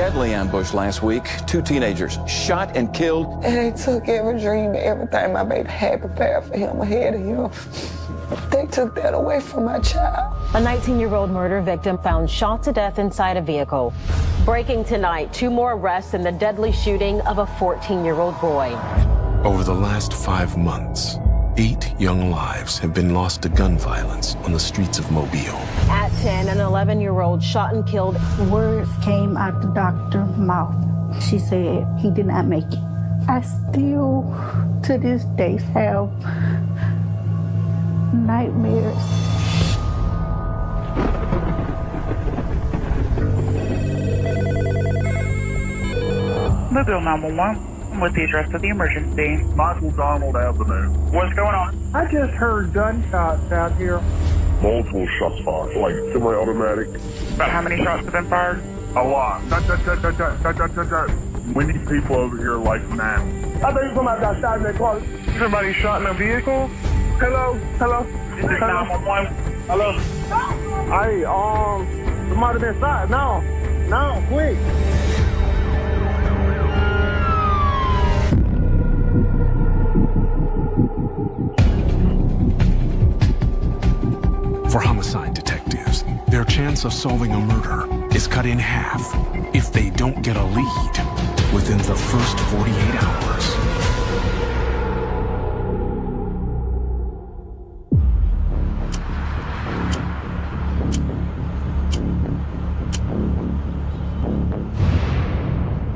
deadly ambush last week. 2 teenagers shot and killed. And they took every dream and everything my baby had prepared for him ahead of him. They took that away from my child. A 19-year-old murder victim found shot to death inside a vehicle. Breaking tonight, 2 more arrests in the deadly shooting of a 14-year-old boy. Over the last 5 months, 8 young lives have been lost to gun violence on the streets of Mobile. At 10, an 11-year-old shot and killed. Words came out the doctor's mouth. She said he did not make it. I still, to this day, have nightmares. Mobile 911. With the address of the emergency. Michael Donald Avenue. What's going on? I just heard gunshots out here. Multiple shots fired, like semi-automatic. About how many shots have been fired? A lot. We need people over here like now. I think somebody got shot in their car. Somebody shot in a vehicle? Hello? Is this 911? Hello? Hey, somebody been shot. No, quick. For homicide detectives, their chance of solving a murder is cut in half if they don't get a lead within the first 48 hours.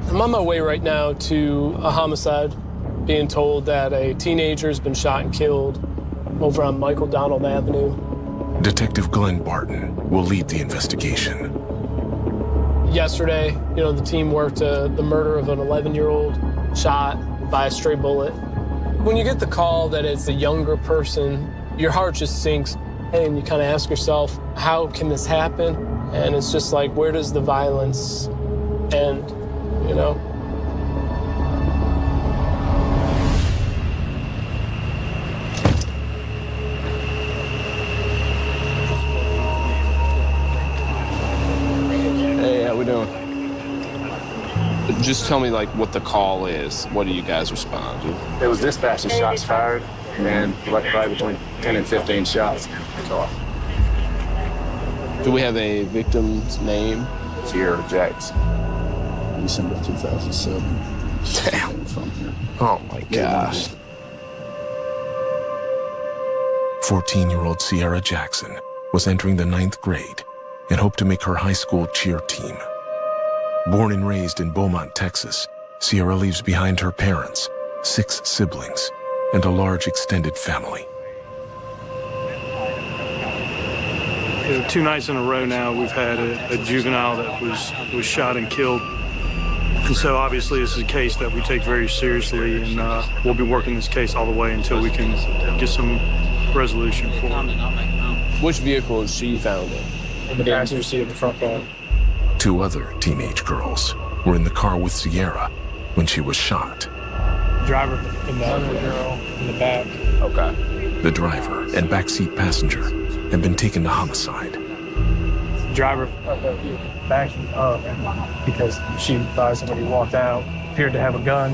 I'm on my way right now to a homicide, being told that a teenager's been shot and killed over on Michael Donald Avenue. Detective Glenn Barton will lead the investigation. Yesterday, the team worked the murder of an 11-year-old shot by a stray bullet. When you get the call that it's a younger person, your heart just sinks, and you kind of ask yourself, how can this happen? And it's just like, where does the violence end, Just tell me, what the call is. What do you guys respond to? It was dispatched and shots fired, and probably between 10 and 15 shots. Do we have a victim's name? Sierra Jackson. December 2007. Damn. Oh, my gosh. 14-year-old Sierra Jackson was entering the 9th grade and hoped to make her high school cheer team. Born and raised in Beaumont, Texas, Sierra leaves behind her parents, 6 siblings, and a large extended family. 2 nights in a row now, we've had a juvenile that was shot and killed. And so obviously this is a case that we take very seriously, and we'll be working this case all the way until we can get some resolution for it. Which vehicle is she found in? In the passenger seat of the front car. 2 other teenage girls were in the car with Sierra when she was shot. Driver and the other girl in the back. Okay. The driver and backseat passenger have been taken to homicide. The driver backing up because she thought somebody walked out, appeared to have a gun.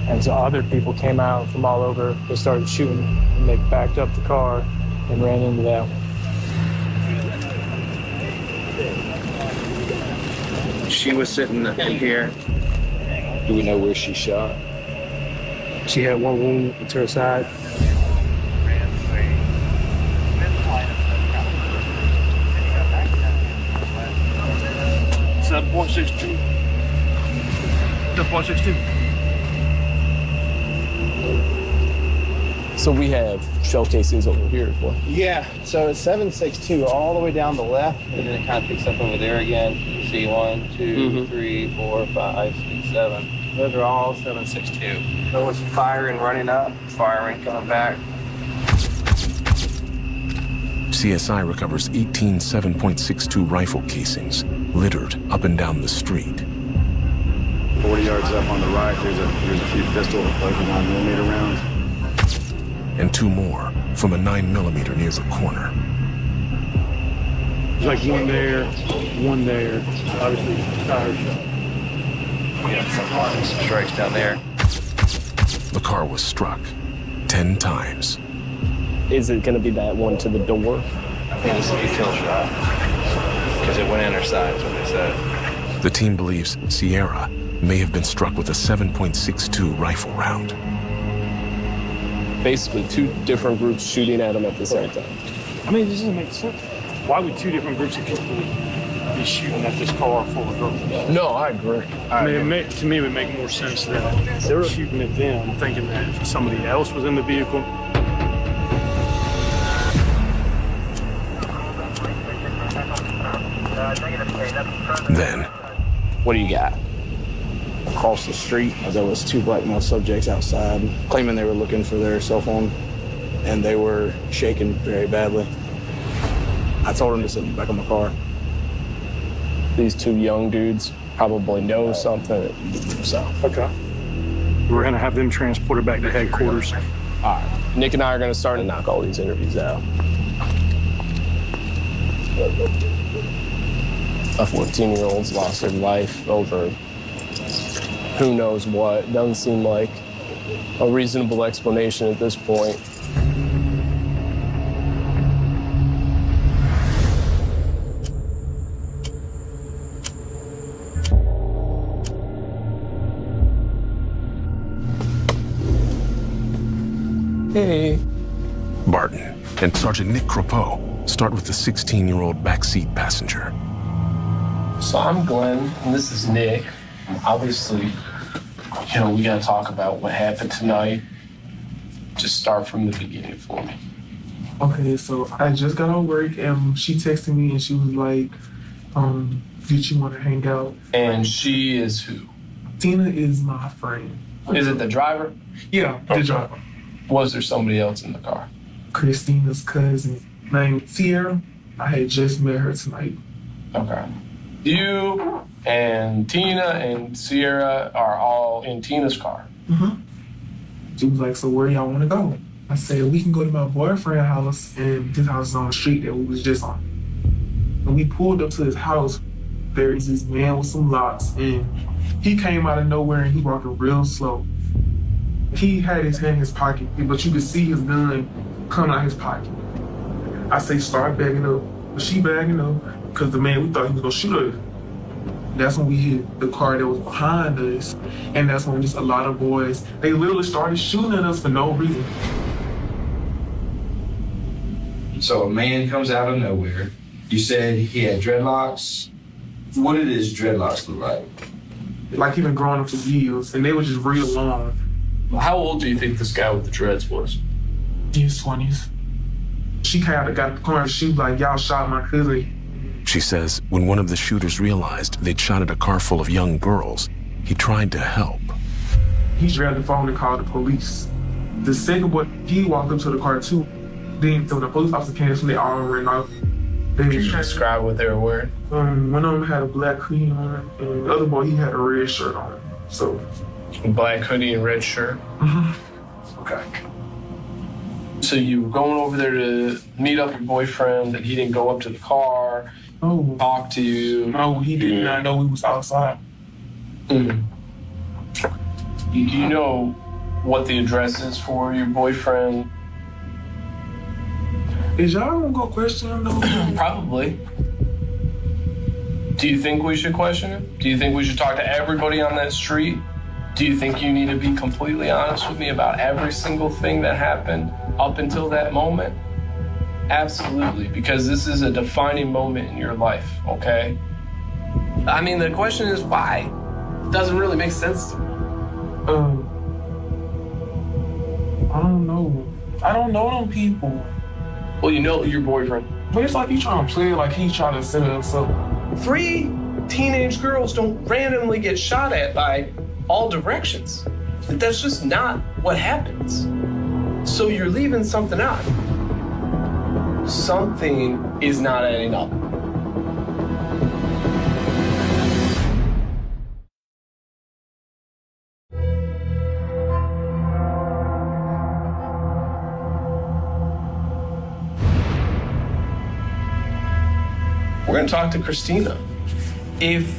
And so other people came out from all over. They started shooting, and they backed up the car and ran into that one. She was sitting in here. Do we know where she shot? She had 1 wound to her side. .62. 7.62. So we have shell casings over here as well. Yeah, so it's 7.62 all the way down the left, and then it kind of picks up over there again. You see 1, 2, 3, 4, 5, 6, 7. Those are all 7.62. So it's firing, running up, firing, coming back. CSI recovers 18 7.62 rifle casings littered up and down the street. 40 yards up on the right, there's a few pistol, like 9mm rounds. And 2 more from a 9mm near the corner. There's like one there, one there. Obviously, tire shot. Yeah, some strikes down there. The car was struck 10 times. Is it going to be that one to the door? I think this is a kill shot because it went in her side, is what they said. The team believes Sierra may have been struck with a 7.62 rifle round. Basically, two different groups shooting at him at the same time. I mean, this doesn't make sense. Why would two different groups of people be shooting at this car full of girls? No, I agree. To me, it would make more sense that they were shooting at them, thinking that somebody else was in the vehicle. Then, What do you got? Across the street, there was two black male subjects outside claiming they were looking for their cell phone, and they were shaking very badly. I told them to sit back in the car. These two young dudes probably know something. So. Okay. We're going to have them transported back to headquarters. All right. Nick and I are going to start to knock all these interviews out. A 14-year-old's lost her life over who knows what. Doesn't seem like a reasonable explanation at this point. Hey. Barton and Sergeant Nick Crapeau start with the 16-year-old backseat passenger. So I'm Glenn, and this is Nick. Obviously, we got to talk about what happened tonight. Just start from the beginning for me. Okay, so I just got off work, and she texted me, and she was like, did you want to hang out? And she is who? Tina is my friend. Is it the driver? Yeah, the driver. Was there somebody else in the car? Christina's cousin named Sierra. I had just met her tonight. Okay. You and Tina and Sierra are all in Tina's car. Mm-hmm. She was like, so where y'all want to go? I said, we can go to my boyfriend's house, and his house is on the street that we was just on. When we pulled up to his house, there is this man with some locks, and he came out of nowhere, and he walking real slow. He had his hand in his pocket, but you could see his gun coming out his pocket. I say, start bagging up. But she bagging up, because the man, we thought he was going to shoot us. That's when we hit the car that was behind us, and that's when just a lot of boys, they literally started shooting at us for no reason. So a man comes out of nowhere. You said he had dreadlocks. What did his dreadlocks look like? Like he been growing up for years, and they were just real long. How old do you think this guy with the dreads was? In his 20s. She kind of got the corner. She was like, y'all shot my cousin. She says when one of the shooters realized they'd shot at a car full of young girls, he tried to help. He grabbed the phone and called the police. The second boy, he walked up to the car too. Then when the police officer came, they all ran off. Can you describe what they were wearing? One of them had a black hoodie on, and the other boy, he had a red shirt on. So, a black hoodie and red shirt? Mm-hmm. Okay. So you were going over there to meet up your boyfriend, and he didn't go up to the car, talk to you? No, he did not know we was outside. Do you know what the address is for your boyfriend? Is y'all gonna go question him though? Probably. Do you think we should question him? Do you think we should talk to everybody on that street? Do you think you need to be completely honest with me about every single thing that happened up until that moment? Absolutely, because this is a defining moment in your life, okay? I mean, the question is why? It doesn't really make sense to me. I don't know. I don't know them people. Well, you know your boyfriend. But it's like he trying to play like he's trying to set us up. 3 teenage girls don't randomly get shot at by all directions. That's just not what happens. So you're leaving something out. Something is not adding up. We're gonna talk to Christina. If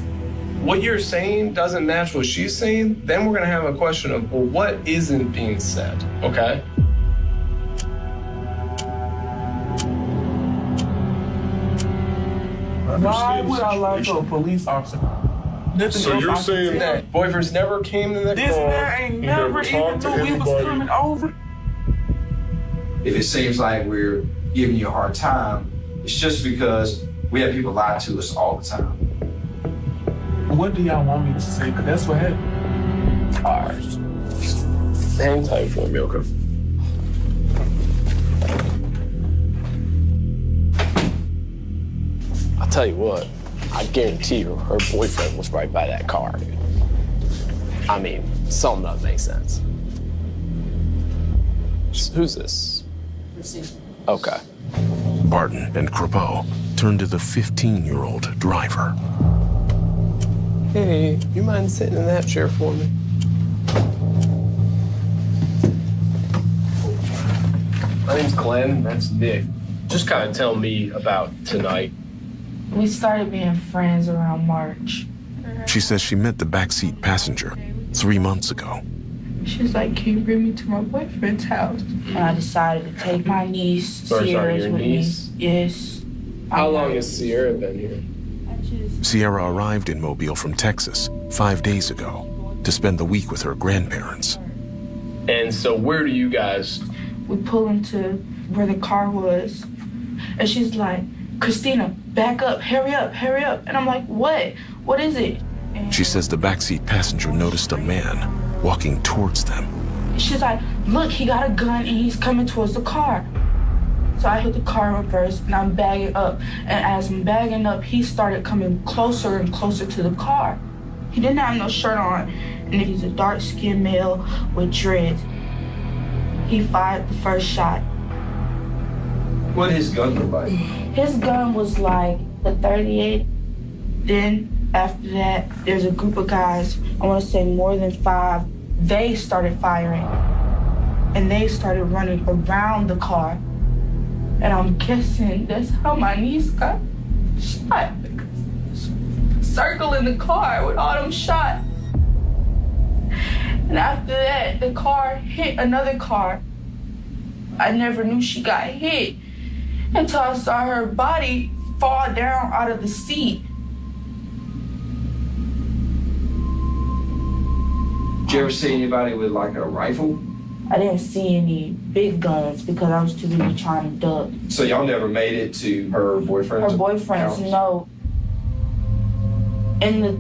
what you're saying doesn't match what she's saying, then we're gonna have a question of, well, what isn't being said, okay? Why would I lie to a police officer? So you're saying that boyfriends never came to the This car? man ain't never even knew we was coming over. If it seems like we're giving you a hard time, it's just because we have people lie to us all the time. What do y'all want me to say? Because that's what happened. All right. Hang tight for me, okay? I'll tell you what, I guarantee you her boyfriend was right by that car. I mean, something doesn't make sense. Who's this? Okay. Barton and Crepeau turned to the 15-year-old driver. Hey, you mind sitting in that chair for me? My name's Glenn, that's Nick. Just kind of tell me about tonight. We started being friends around March. She says she met the backseat passenger 3 months ago. She was like, can you bring me to my boyfriend's house? And I decided to take my niece, Sorry, Sierra, your with niece? me. Yes. How long has Sierra been here? Sierra arrived in Mobile from Texas 5 days ago to spend the week with her grandparents. And so where do you guys? We pull into where the car was, and she's like, Christina, back up, hurry up, hurry up. And I'm like, what? What is it? And She says the backseat passenger noticed a man walking towards them. she's like, look, he got a gun and he's coming towards the car. So I hit the car in reverse and I'm bagging up. And as I'm bagging up, he started coming closer and closer to the car. He didn't have no shirt on, and he's a dark-skinned male with dreads. He fired the first shot. What did his gun look like? His gun was like a 38. Then after that, there's a group of guys, I want to say more than 5. They started firing. And they started running around the car. And I'm guessing that's how my niece got shot. Circle in the car with all them shots. And after that, the car hit another car. I never knew she got hit until I saw her body fall down out of the seat. Did you ever see anybody with like a rifle? I didn't see any big guns because I was too busy trying to duck. So y'all never made it to her boyfriend's Her boyfriend's, house? no. And the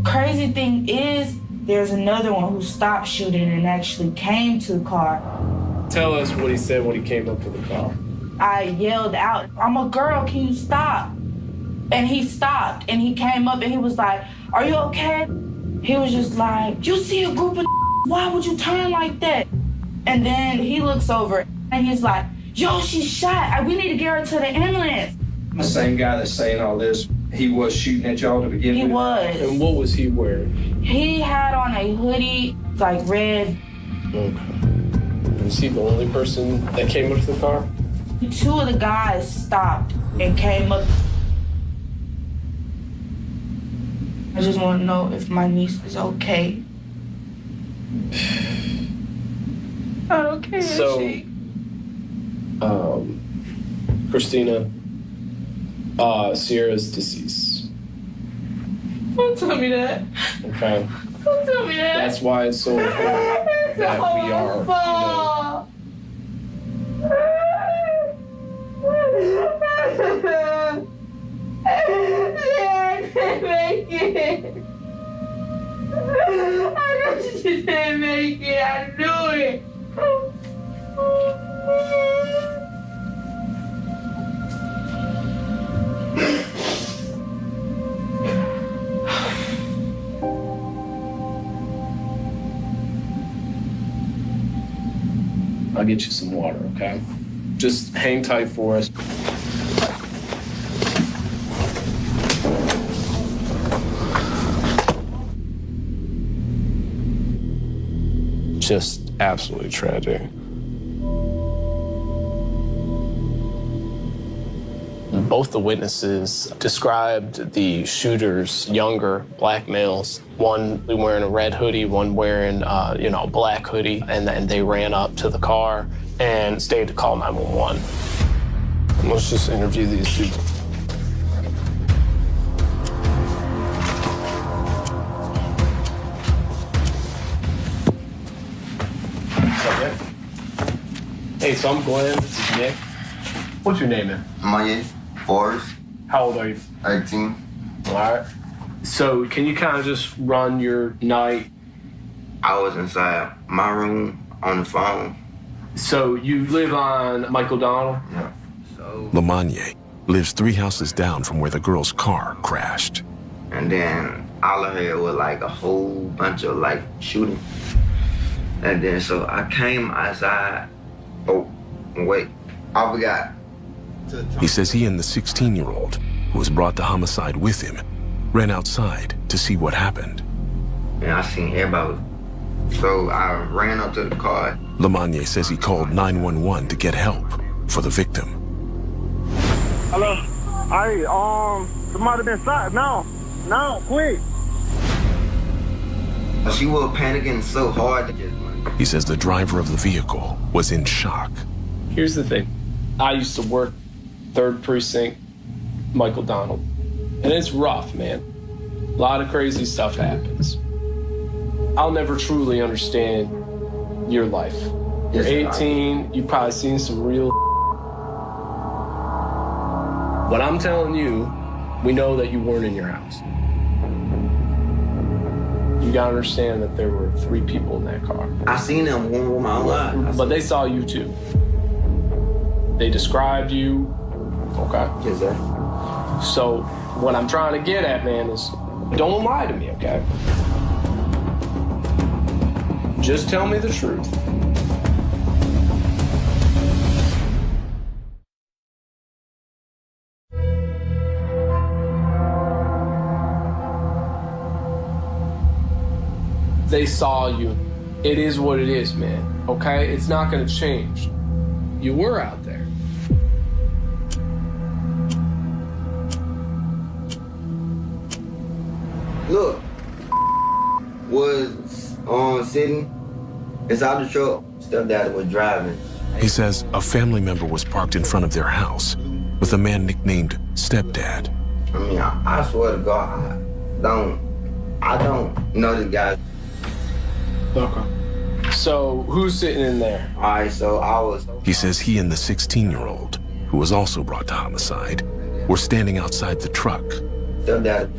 crazy thing is, there's another one who stopped shooting and actually came to the car. Tell us what he said when he came up to the car. I yelled out, I'm a girl, can you stop? And he stopped and he came up and he was like, are you okay? He was just like, you see a group of why would you turn like that? And then he looks over and he's like, yo, she's shot. We need to get her to the ambulance. The same guy that's saying all this, he was shooting at y'all to begin with? He was. And what was he wearing? He had on a hoodie, like red. Okay. Was he the only person that came up to the car? 2 of the guys stopped and came up. I just want to know if my niece is okay. Not okay, is So, she? Christina, Sierra's deceased. Don't tell me that. Okay. Don't tell me that. That's why it's so important that we are, you know, I didn't make it. I know she didn't make it. I knew it. I'll get you some water, okay? Just hang tight for us. Just absolutely tragic. Both the witnesses described the shooters, younger black males, one wearing a red hoodie, one wearing, a black hoodie, and then they ran up to the car and stayed to call 911. Let's just interview these two. What's up, Nick? Hey, so I'm Glenn. This is Nick. What's your name, man? Maya Forrest. How old are you? 18. All right. So can you kind of just run your night? I was inside my room on the phone. So you live on Michael Donald? Yeah. Lamanye lives 3 houses down from where the girl's car crashed. And then all I heard was like a whole bunch of like shooting. And then so I came outside. Oh, wait, I forgot. He says he and the 16-year-old, who was brought to homicide with him, ran outside to see what happened. And I seen everybody. So I ran up to the car. Lamanye says he called 911 to get help for the victim. Hello? Hey, somebody been shot. No, quick. She was panicking so hard. He says the driver of the vehicle was in shock. Here's the thing. I used to work 3rd Precinct, Michael Donald. And it's rough, man. A lot of crazy stuff happens. I'll never truly understand your life. You're 18, you've probably seen some real. What I'm telling you, we know that you weren't in your house. You gotta understand that there were 3 people in that car. I seen them one with my own eyes. But they saw you too. They described you. Okay. Yes, sir. So what I'm trying to get at, man, is don't lie to me, okay? Just tell me the truth. They saw you. It is what it is, man, okay? It's not gonna change. You were out there. Look, was sitting inside the truck. Stepdad was driving. He says a family member was parked in front of their house with a man nicknamed Stepdad. I mean, I swear to God, I don't know the guy. Okay. So who's sitting in there? All right, so I was. He says he and the 16-year-old, who was also brought to homicide, were standing outside the truck. Stepdad,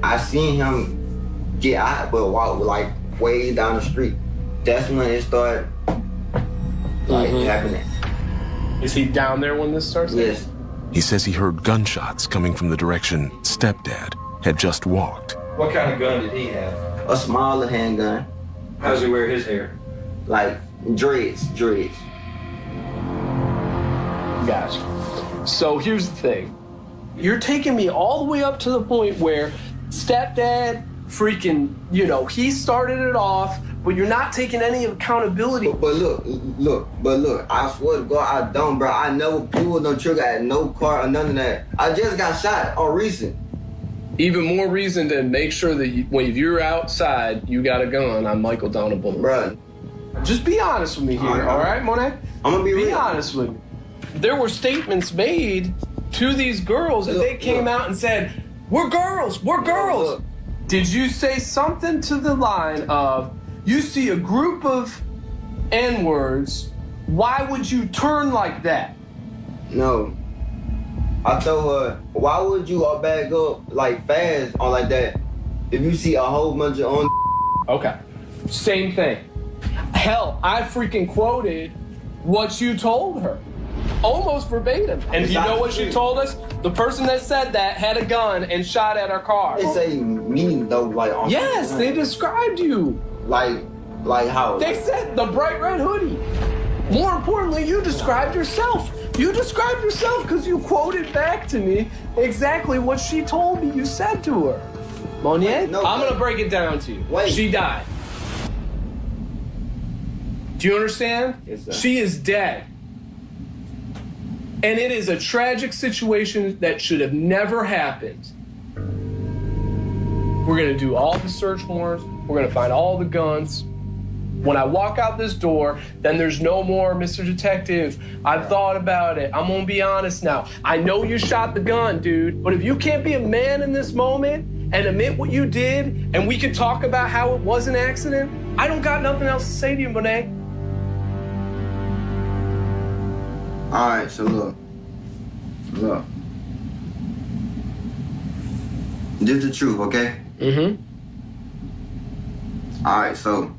I seen him get out, but walk like way down the street. That's when it started happening. Is he down there when this starts? Yes. He says he heard gunshots coming from the direction Stepdad had just walked. What kind of gun did he have? A smaller handgun. How does he wear his hair? Like dreads. Gotcha. So here's the thing. You're taking me all the way up to the point where Stepdad freaking, he started it off, but you're not taking any accountability. But look, I swear to God, I don't, bro. I never pulled no trigger at no car or none of that. I just got shot on recent. Even more reason to make sure that when you're outside, you got a gun on Michael Donald Boulevard. Bro. Just be honest with me here, all right, Monet? I'm gonna be real. Be honest with me. There were statements made to these girls, and they came out and said, we're girls. Did you say something to the line of, you see a group of N-words, why would you turn like that? No. I told her, why would you all back up like fast or like that if you see a whole bunch of on? Okay. Same thing. Hell, I freaking quoted what you told her. Almost verbatim. And do you know what she told us? The person that said that had a gun and shot at our car. They say me though, like on. Yes, they described you. Like how? They said the bright red hoodie. More importantly, you described yourself. You described yourself because you quoted back to me exactly what she told me you said to her. Monier, I'm going to break it down to you. Wait. She died. Do you understand? Yes, sir. She is dead. And it is a tragic situation that should have never happened. We're gonna do all the search warrants. We're gonna find all the guns. When I walk out this door, then there's no more, Mr. Detective, I've thought about it. I'm gonna be honest now. I know you shot the gun, dude, but if you can't be a man in this moment and admit what you did, and we can talk about how it was an accident, I don't got nothing else to say to you, Monet. All right, so look. This is the truth, okay? Mm-hmm. All right, so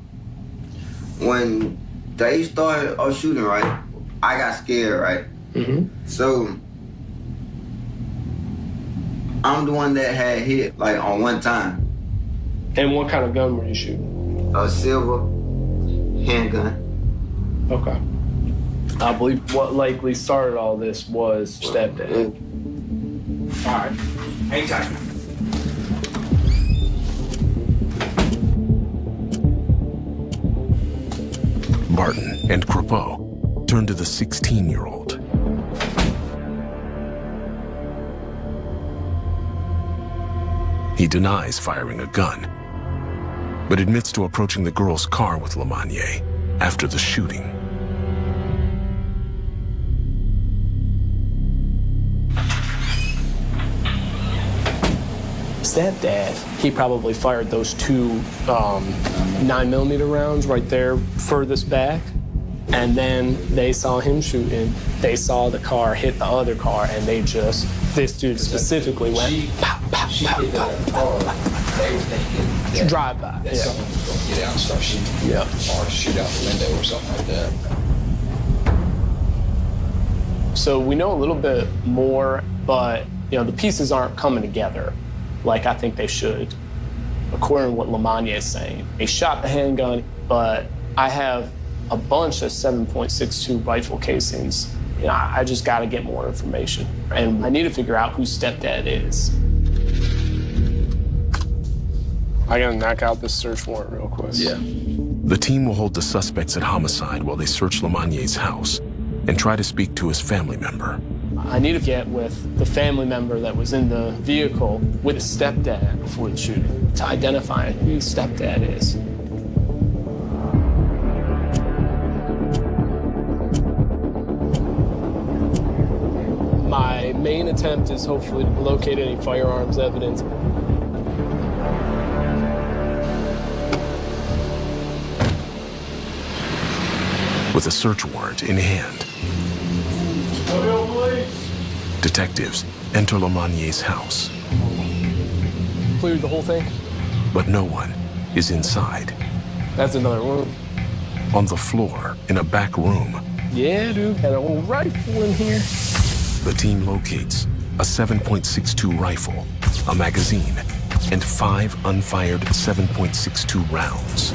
when they started shooting, right, I got scared, right? Mm-hmm. So I'm the one that had hit like on one time. And what kind of gun were you shooting? A silver handgun. Okay. I believe what likely started all this was stepdad. All right, hang tight. Barton and Crepeau turn to the 16-year-old. He denies firing a gun, but admits to approaching the girl's car with Lamagnier after the shooting. Stepdad, he probably fired those two 9mm rounds right there furthest back. And then they saw him shooting. They saw the car hit the other car, and they just, this dude specifically went pop, pop, pop, pop, pop, pop. They were thinking drive by. that someone was going to get out and start shooting. Yeah. Or shoot out the window or something like that. So we know a little bit more, but the pieces aren't coming together like I think they should, according to what Lamagnier is saying. They shot the handgun, but I have a bunch of 7.62 rifle casings. I just got to get more information, and I need to figure out who stepdad is. I got to knock out this search warrant real quick. Yeah. The team will hold the suspects at homicide while they search Lamagnier's house and try to speak to his family member. I need to get with the family member that was in the vehicle with his stepdad before the shooting to identify who his stepdad is. My main attempt is hopefully to locate any firearms evidence. With a search warrant in hand, detectives enter Lamagnier's house. Cleared the whole thing? But no one is inside. That's another room. On the floor, in a back room, Yeah, dude, got an old rifle in here. the team locates a 7.62 rifle, a magazine, and 5 unfired 7.62 rounds.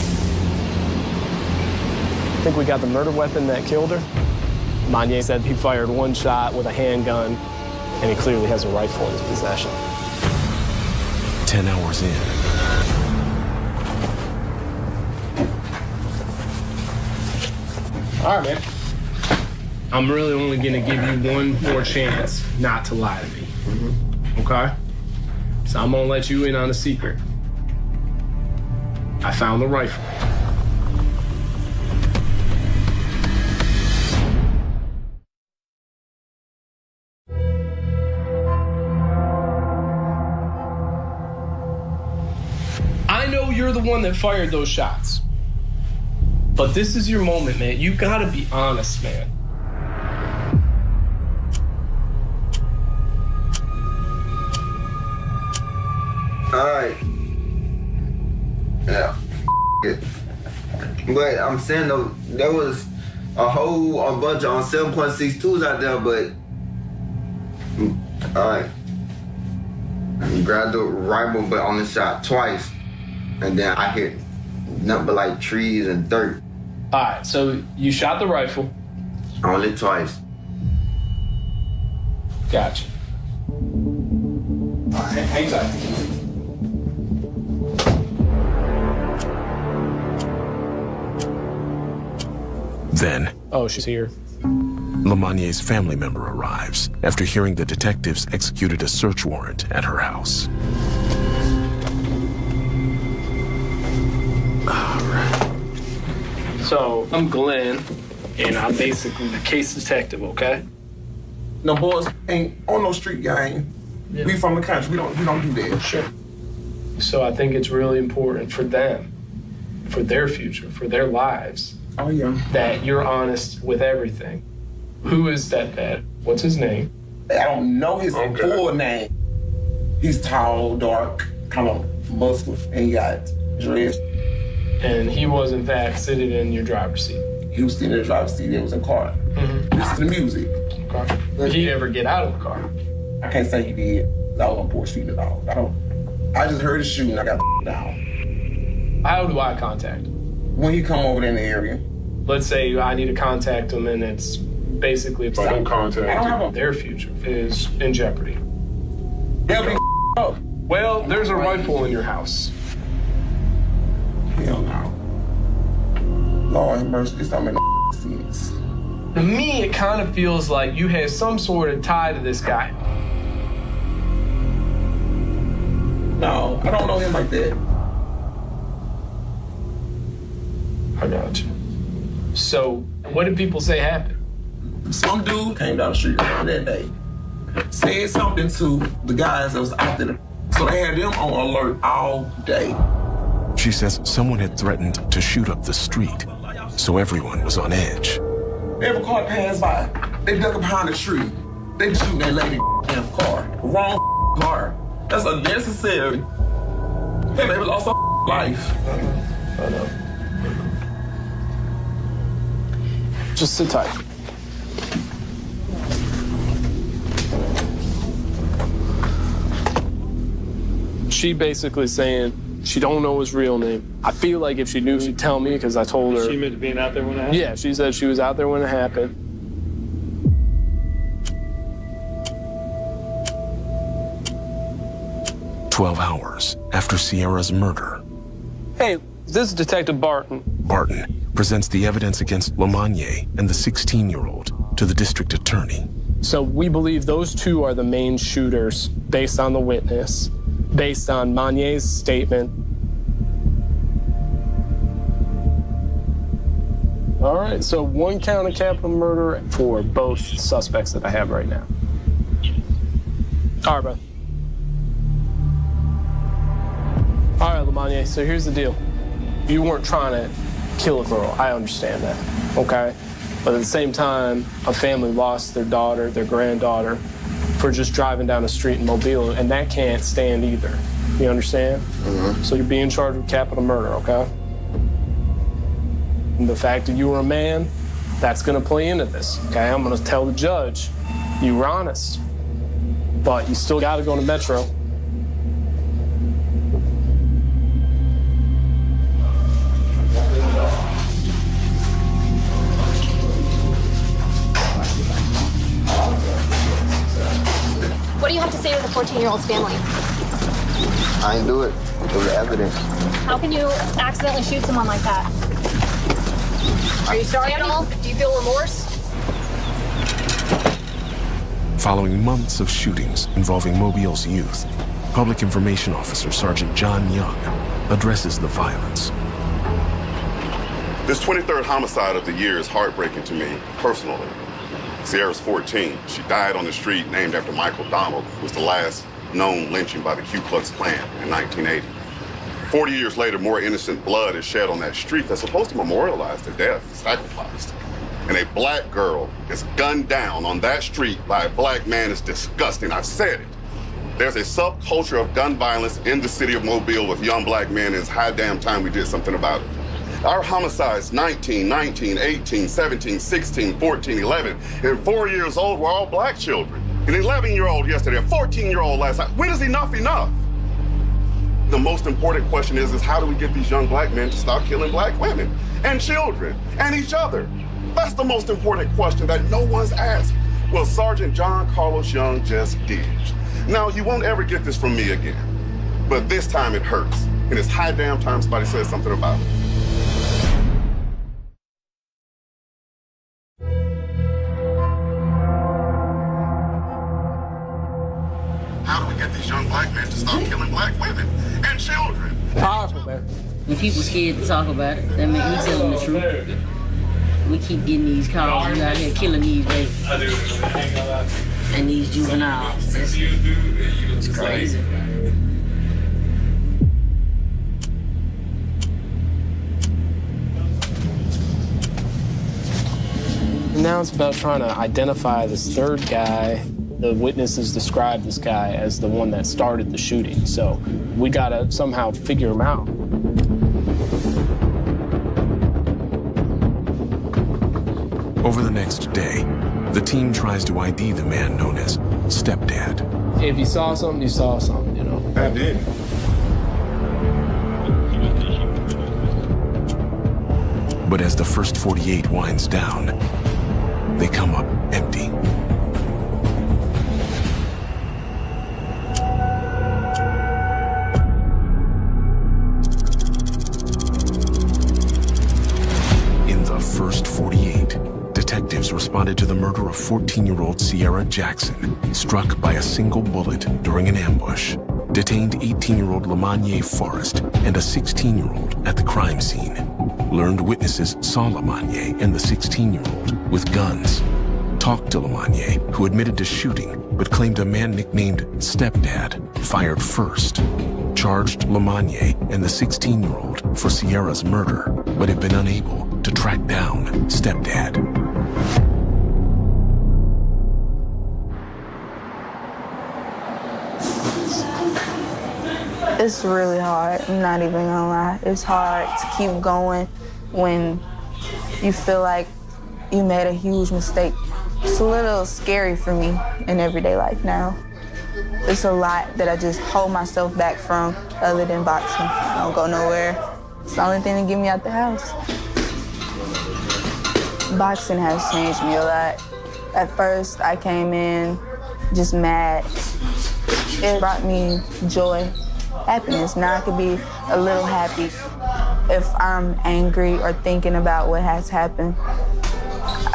I think we got the murder weapon that killed her. Magnier said he fired one shot with a handgun, and he clearly has a rifle in his possession. 10 hours in, All right, man. I'm really only gonna give you one more chance not to lie to me. Okay? So I'm gonna let you in on a secret. I found the rifle. I know you're the one that fired those shots. But this is your moment, man. You gotta be honest, man. All right. Yeah. But I'm saying though, there was a bunch of 7.62s out there, but all right. You grabbed the rifle, but only shot twice, and then I hit nothing but like trees and dirt. All right, so you shot the rifle. Only twice. Gotcha. All right, hang tight. then Oh, she's here. Lamonier's family member arrives after hearing the detectives executed a search warrant at her house. So, I'm Glenn, and I'm basically the case detective, okay? No, boys ain't on no street gang. Yeah. We from the country. We don't do that. Sure. So I think it's really important for them, for their future, for their lives, that you're honest with everything. Who is that dad? What's his name? I don't know his full name. He's tall, dark, kind of muscular, and he got dreads. And he was, in fact, sitting in your driver's seat. He was sitting in the driver's seat. It was a car. Listening to music. Okay. Did he ever get out of the car? I can't say he did. I was on porch feeding the dog. I just heard the shooting. I got down. How do I contact him? When he come over there in the area. Let's say I need to contact him, and it's basically don't contact their future is in jeopardy. They'll be up. Well, there's a rifle in your house. Hell no. Lord have mercy, this don't make no sense. To me, it kind of feels like you had some sort of tie to this guy. No, I don't know him like that. I got you. So, what did people say happened? Some dude came down the street that day, said something to the guys that was out there. So they had them on alert all day. She says someone had threatened to shoot up the street, so everyone was on edge. Every car passed by, they duck behind the tree. They shoot that lady in the car. Wrong car. That's unnecessary. That baby lost her life. I know. Just sit tight. She basically saying she don't know his real name. I feel like if she knew, she'd tell me because I told her. She admitted being out there when it happened? Yeah, she said she was out there when it happened. "12 hours after Sierra's murder, Hey, this is Detective Barton. Barton presents the evidence against Lamonier and the 16-year-old to the district attorney. So we believe those two are the main shooters based on the witness, based on Monier's statement. All right, so 1 count of capital murder for both suspects that I have right now. All right, bro. All right, Lamonier, so here's the deal. You weren't trying to kill a girl. I understand that, okay? But at the same time, a family lost their daughter, their granddaughter, for just driving down the street in Mobile, and that can't stand either. You understand? So you're being charged with capital murder, okay? And the fact that you were a man, that's gonna play into this, okay? I'm gonna tell the judge you were honest, but you still gotta go to Metro. What do you have to say to the 14-year-old's family? I ain't do it. It was evidence. How can you accidentally shoot someone like that? Are you sorry at all? Do you feel remorse? Following months of shootings involving Mobile's youth, Public Information Officer Sergeant John Young addresses the violence. This 23rd homicide of the year is heartbreaking to me, personally. Sierra's 14. She died on the street named after Michael Donald, who was the last known lynching by the Ku Klux Klan in 1980. 40 years later, more innocent blood is shed on that street that's supposed to memorialize their death, sacrificed. And a black girl is gunned down on that street by a black man is disgusting. I've said it. There's a subculture of gun violence in the city of Mobile with young black men, and it's high damn time we did something about it. Our homicides, 19, 19, 18, 17, 16, 14, 11, and 4 years old were all black children. An 11-year-old yesterday, a 14-year-old last night. When is enough enough? The most important question is how do we get these young black men to stop killing black women and children and each other? That's the most important question that no one's asked. Well, Sergeant John Carlos Young just did. Now, you won't ever get this from me again, but this time it hurts, and it's high damn time somebody says something about it. How do we get these young black men to stop killing black women and children? Powerful, man. When people scared to talk about it, that means we telling the truth. We keep getting these calls. You out here killing these babies and these juveniles. It's crazy. Now it's about trying to identify this third guy. The witnesses described this guy as the one that started the shooting, so we gotta somehow figure him out. Over the next day, the team tries to ID the man known as Stepdad. If you saw something, you saw something, you know? I did. But as the first 48 winds down, they come up empty. In the first 48, detectives responded to the murder of 14-year-old Sierra Jackson, struck by a single bullet during an ambush, detained 18-year-old Lamanye Forrest and a 16-year-old at the crime scene. Learned witnesses saw Lamanye and the 16-year-old with guns. Talked to Lamanye, who admitted to shooting, but claimed a man nicknamed Stepdad fired first. Charged Lamanye and the 16-year-old for Sierra's murder, but have been unable to track down Stepdad. It's really hard, I'm not even gonna lie. It's hard to keep going when you feel like you made a huge mistake. It's a little scary for me in everyday life now. It's a lot that I just hold myself back from other than boxing. I don't go nowhere. It's the only thing to get me out the house. Boxing has changed me a lot. At first, I came in just mad. It brought me joy, happiness. Now I could be a little happy if I'm angry or thinking about what has happened.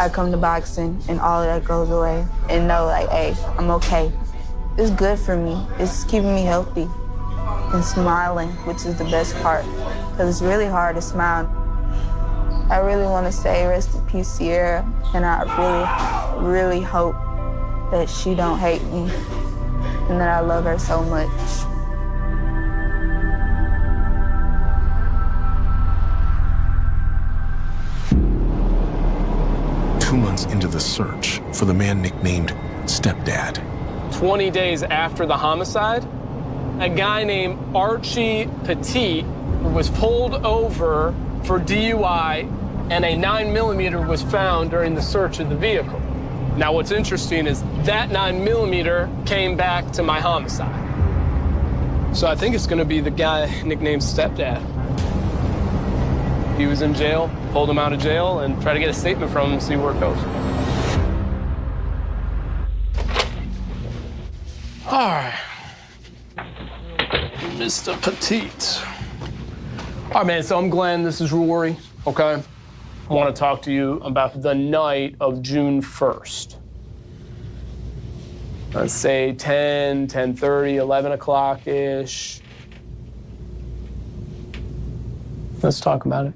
I come to boxing and all of that goes away and know like, hey, I'm okay. It's good for me. It's keeping me healthy and smiling, which is the best part, because it's really hard to smile. I really want to say rest in peace, Sierra, and I really, really hope that she don't hate me and that I love her so much. Into the search for the man nicknamed Stepdad. 20 days after the homicide, a guy named Archie Petit was pulled over for DUI, and a 9mm was found during the search of the vehicle. Now, what's interesting is that 9mm came back to my homicide. So I think it's going to be the guy nicknamed Stepdad. He was in jail, pulled him out of jail, and try to get a statement from him, see where it goes. All right. Mr. Petite. All right, man, so I'm Glenn. This is Rory, okay? I want to talk to you about the night of June 1st. Let's say 10, 10:30, 11 o'clock-ish. Let's talk about it.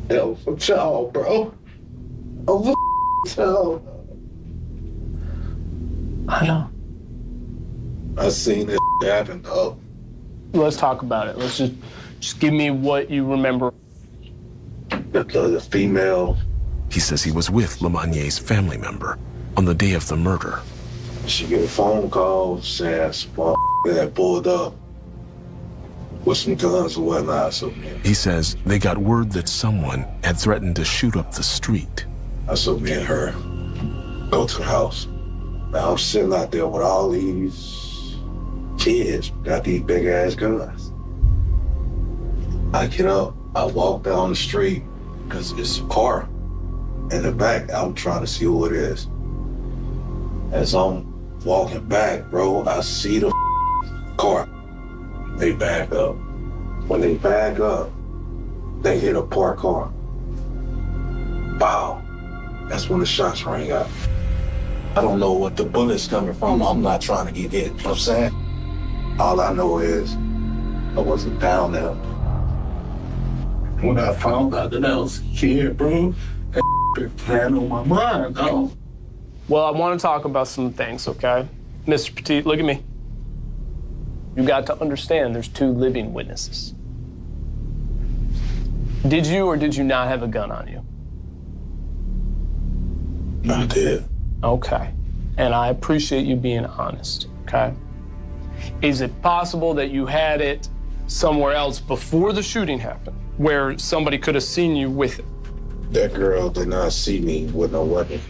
Yo, for y'all, bro. Over y'all. I know. I seen this happen, though. Let's talk about it. Let's just give me what you remember. The female. He says he was with Lamanye's family member on the day of the murder. She get a phone call saying some that pulled up with some guns and whatnot. So he says they got word that someone had threatened to shoot up the street. I saw me and her go to the house. Now I'm sitting out there with all these kids, got these big ass guns. I get up, I walk down the street, because it's a car in the back. I'm trying to see who it is. As I'm walking back, bro, I see the car. They back up. When they back up, they hit a parked car. Bow. That's when the shots rang out. I don't know what the bullet's coming from. I'm not trying to get hit. You know what I'm saying? All I know is I wasn't down there. When I found out that I was a kid, bro, that ran on my mind, dog. Well, I want to talk about some things, okay? Mr. Petit, look at me. You got to understand there's 2 living witnesses. Did you or did you not have a gun on you? I did. Okay. And I appreciate you being honest, okay? Is it possible that you had it somewhere else before the shooting happened, where somebody could have seen you with it? That girl did not see me with no weapon.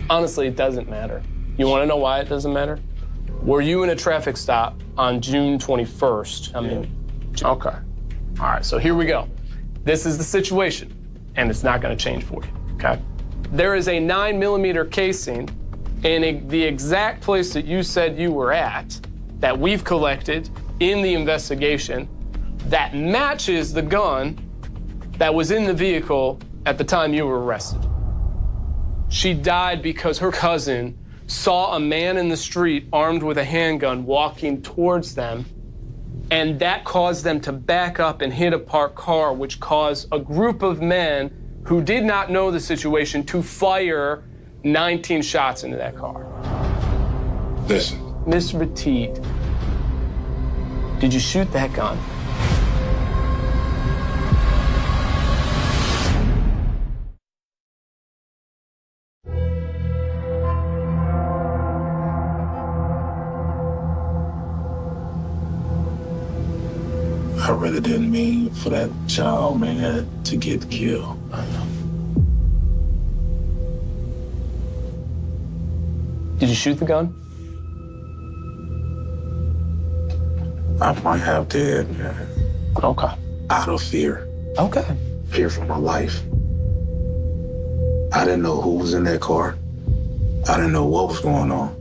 Honestly, it doesn't matter. You want to know why it doesn't matter? Were you in a traffic stop on June 21st? Okay. All right, so here we go. This is the situation, and it's not going to change for you, okay? There is a 9mm casing in the exact place that you said you were at that we've collected in the investigation that matches the gun that was in the vehicle at the time you were arrested. She died because her cousin saw a man in the street armed with a handgun walking towards them, and that caused them to back up and hit a parked car, which caused a group of men who did not know the situation to fire 19 shots into that car. Listen. Mr. Petit, did you shoot that gun? I really didn't mean for that child, man, to get killed. Did you shoot the gun? I might have did, man. Okay. Out of fear. Okay. Fear for my life. I didn't know who was in that car. I didn't know what was going on.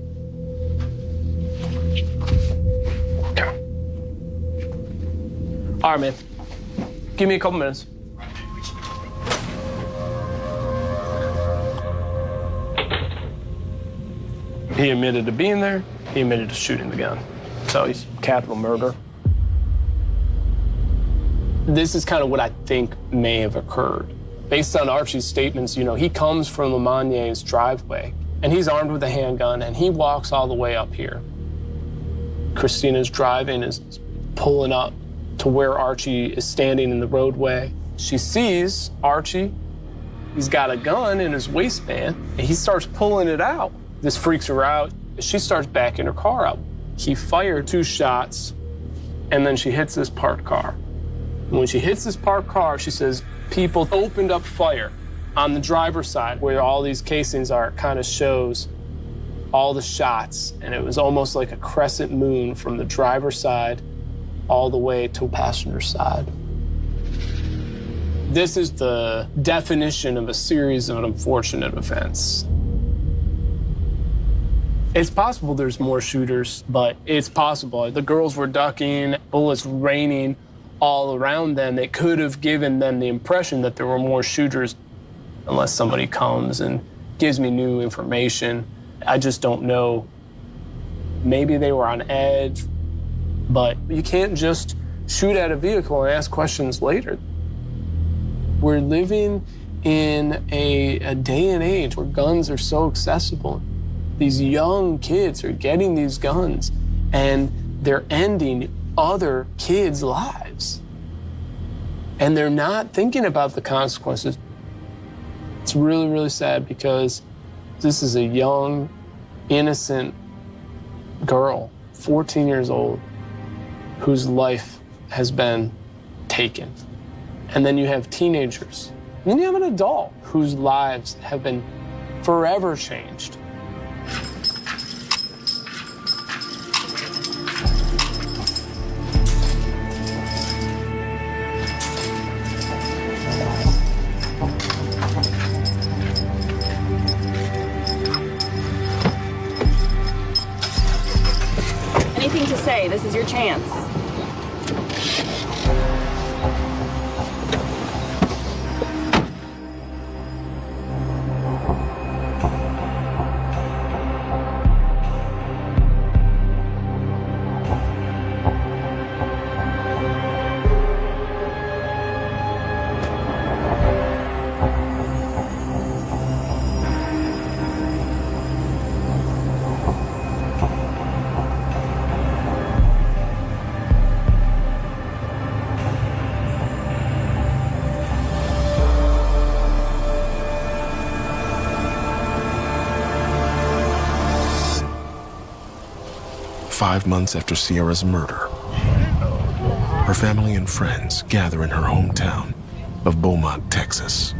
All right, man. Give me a couple minutes. He admitted to being there. He admitted to shooting the gun. So he's capital murder. This is kind of what I think may have occurred. Based on Archie's statements, you know, he comes from Lemonier's driveway, and he's armed with a handgun, and he walks all the way up here. Christina's driving, is pulling up to where Archie is standing in the roadway. She sees Archie. He's got a gun in his waistband, and he starts pulling it out. This freaks her out. She starts backing her car up. He fired 2 shots, and then she hits this parked car. And when she hits this parked car, she says, people opened up fire on the driver's side where all these casings are. It kind of shows all the shots, and it was almost like a crescent moon from the driver's side all the way to passenger side. This is the definition of a series of unfortunate events. It's possible there's more shooters, but it's possible. The girls were ducking, bullets raining all around them. It could have given them the impression that there were more shooters, unless somebody comes and gives me new information. I just don't know. Maybe they were on edge, but you can't just shoot at a vehicle and ask questions later. We're living in a day and age where guns are so accessible. These young kids are getting these guns, and they're ending other kids' lives. And they're not thinking about the consequences. It's really, really sad because this is a young, innocent girl, 14 years old, whose life has been taken. And then you have teenagers. And then you have an adult whose lives have been forever changed. Anything to say? This is your chance. 5 months after Sierra's murder, her family and friends gather in her hometown of Beaumont, Texas.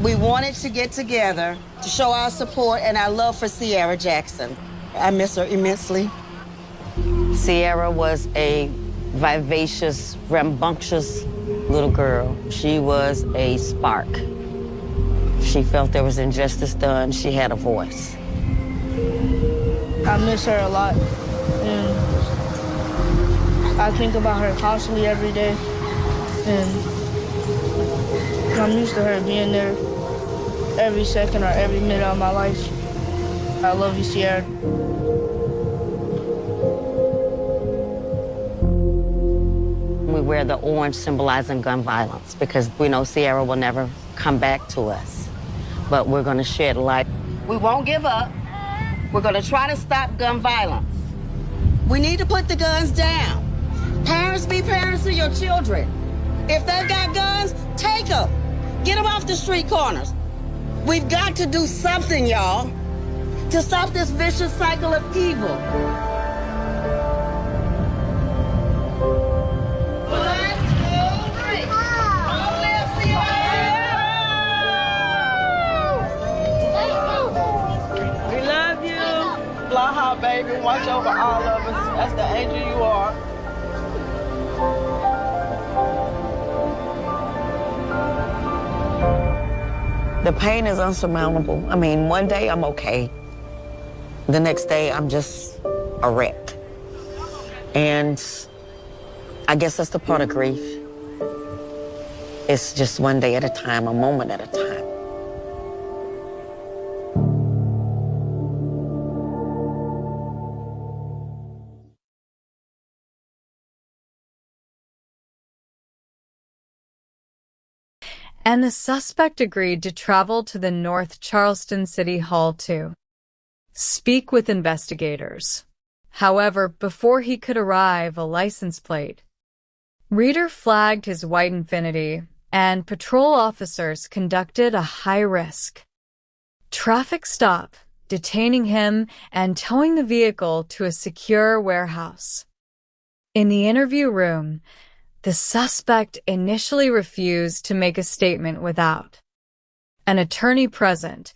We wanted to get together to show our support and our love for Sierra Jackson. I miss her immensely. Sierra was a vivacious, rambunctious little girl. She was a spark. If she felt there was injustice done, she had a voice. I miss her a lot, and I think about her constantly every day, and I'm used to her being there every second or every minute of my life. I love you, Sierra. We wear the orange symbolizing gun violence because we know Sierra will never come back to us, but we're going to shed light. We won't give up. We're going to try to stop gun violence. We need to put the guns down. Parents be parents to your children. If they've got guns, take them. Get them off the street corners. We've got to do something, y'all, to stop this vicious cycle of evil. We love you. Fly high, baby. Watch over all of us. That's the angel you are. The pain is unsurmountable. I mean, one day I'm okay. The next day I'm just a wreck. And I guess that's the part of grief. It's just one day at a time, a moment at a time. And the suspect agreed to travel to the North Charleston City Hall to speak with investigators. However, before he could arrive, a license plate. Reeder flagged his white Infiniti, and patrol officers conducted a high-risk traffic stop, detaining him and towing the vehicle to a secure warehouse. In the interview room, the suspect initially refused to make a statement without an attorney present,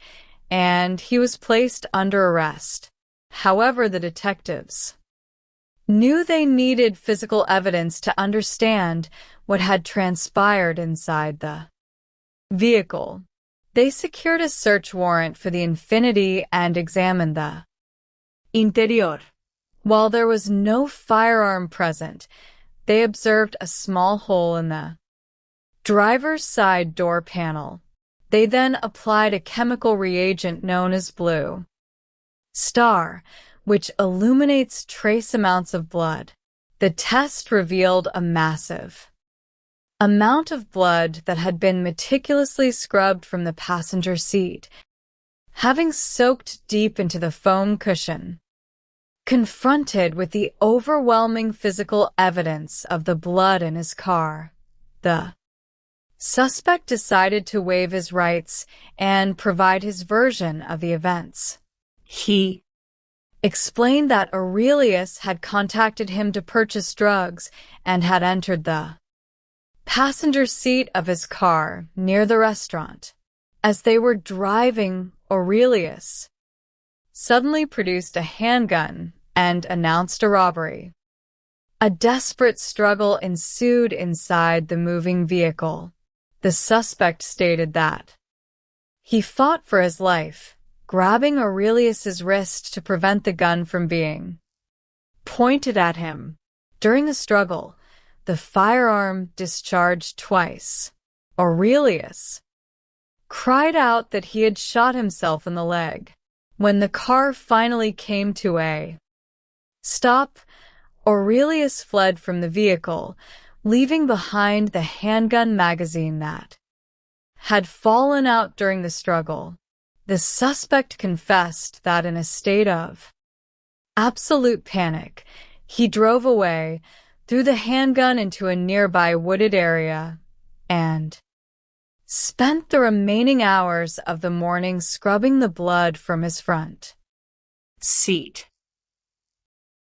and he was placed under arrest. However, the detectives knew they needed physical evidence to understand what had transpired inside the vehicle. They secured a search warrant for the Infiniti and examined the interior. While there was no firearm present, they observed a small hole in the driver's side door panel. They then applied a chemical reagent known as Blue Star, which illuminates trace amounts of blood. The test revealed a massive amount of blood that had been meticulously scrubbed from the passenger seat, having soaked deep into the foam cushion. Confronted with the overwhelming physical evidence of the blood in his car, the suspect decided to waive his rights and provide his version of the events. He explained that Aurelius had contacted him to purchase drugs and had entered the passenger seat of his car near the restaurant. As they were driving, Aurelius suddenly produced a handgun and announced a robbery. A desperate struggle ensued inside the moving vehicle. The suspect stated that he fought for his life, grabbing Aurelius's wrist to prevent the gun from being pointed at him. During the struggle, the firearm discharged twice. Aurelius cried out that he had shot himself in the leg. When the car finally came to a stop, Aurelius fled from the vehicle, leaving behind the handgun magazine that had fallen out during the struggle. The suspect confessed that in a state of absolute panic, he drove away, threw the handgun into a nearby wooded area, and spent the remaining hours of the morning scrubbing the blood from his front seat.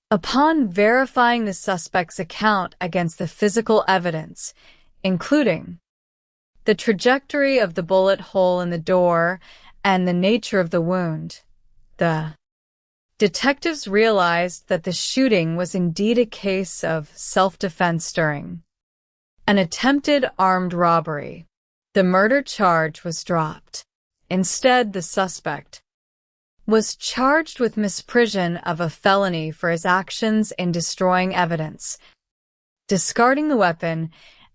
Upon verifying the suspect's account against the physical evidence, including the trajectory of the bullet hole in the door and the nature of the wound, the detectives realized that the shooting was indeed a case of self-defense during an attempted armed robbery. The murder charge was dropped. Instead, the suspect was charged with misprision of a felony for his actions in destroying evidence, discarding the weapon,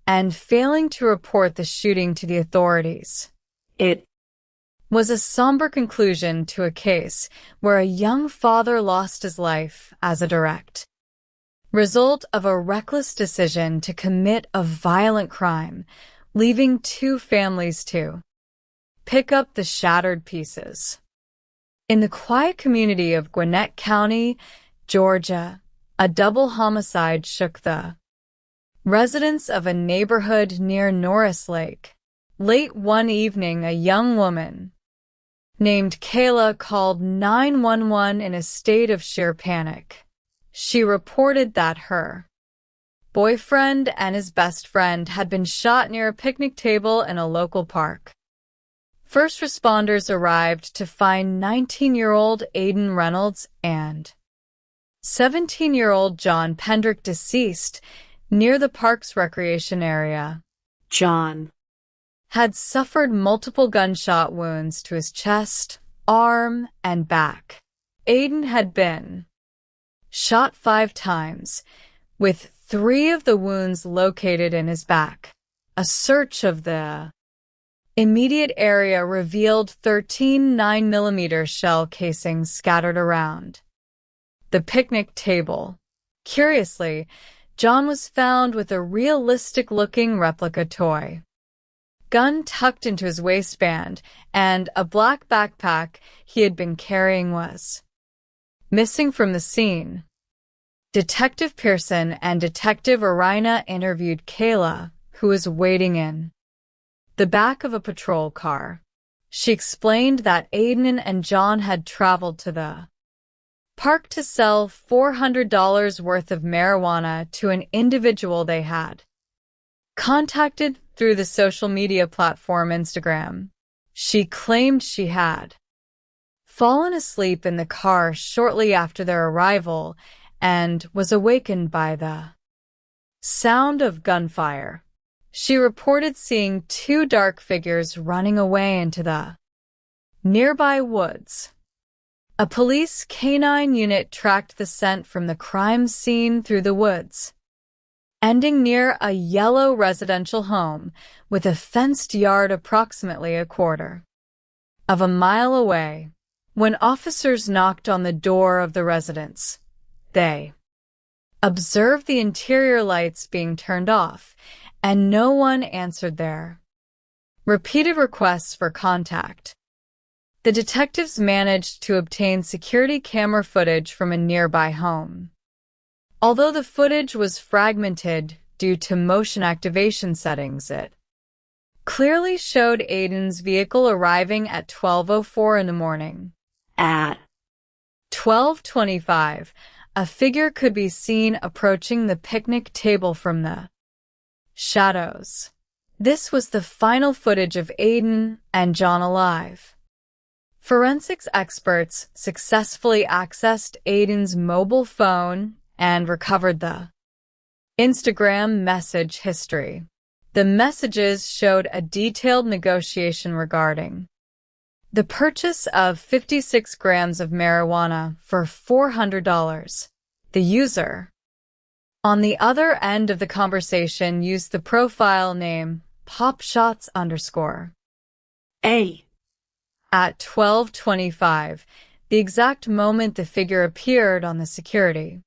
and failing to report the shooting to the authorities. It was a somber conclusion to a case where a young father lost his life as a direct result of a reckless decision to commit a violent crime, leaving two families to pick up the shattered pieces. In the quiet community of Gwinnett County, Georgia, a double homicide shook the residents of a neighborhood near Norris Lake. Late one evening, a young woman named Kayla called 911 in a state of sheer panic. She reported that her boyfriend and his best friend had been shot near a picnic table in a local park. First responders arrived to find 19-year-old Aiden Reynolds and 17-year-old John Pendrick deceased near the park's recreation area. John had suffered multiple gunshot wounds to his chest, arm, and back. Aiden had been shot 5 times, with 3 of the wounds located in his back. A search of the immediate area revealed 13 9mm shell casings scattered around the picnic table. Curiously, John was found with a realistic-looking replica toy gun tucked into his waistband, and a black backpack he had been carrying was missing from the scene. Detective Pearson and Detective Arena interviewed Kayla, who was waiting in the back of a patrol car. She explained that Aiden and John had traveled to the park to sell $400 worth of marijuana to an individual they had contacted through the social media platform Instagram. She claimed she had fallen asleep in the car shortly after their arrival and was awakened by the sound of gunfire. She reported seeing 2 dark figures running away into the nearby woods. A police canine unit tracked the scent from the crime scene through the woods, ending near a yellow residential home with a fenced yard approximately a quarter of a mile away. When officers knocked on the door of the residence, they observed the interior lights being turned off, and no one answered their repeated requests for contact. The detectives managed to obtain security camera footage from a nearby home. Although the footage was fragmented due to motion activation settings, it clearly showed Aiden's vehicle arriving at 12:04 in the morning. At 12:25, a figure could be seen approaching the picnic table from the shadows. This was the final footage of Aiden and John alive. Forensics experts successfully accessed Aiden's mobile phone and recovered the Instagram message history. The messages showed a detailed negotiation regarding the purchase of 56 grams of marijuana for $400. The user on the other end of the conversation used the profile name popshots_. At 12:25, the exact moment the figure appeared on the security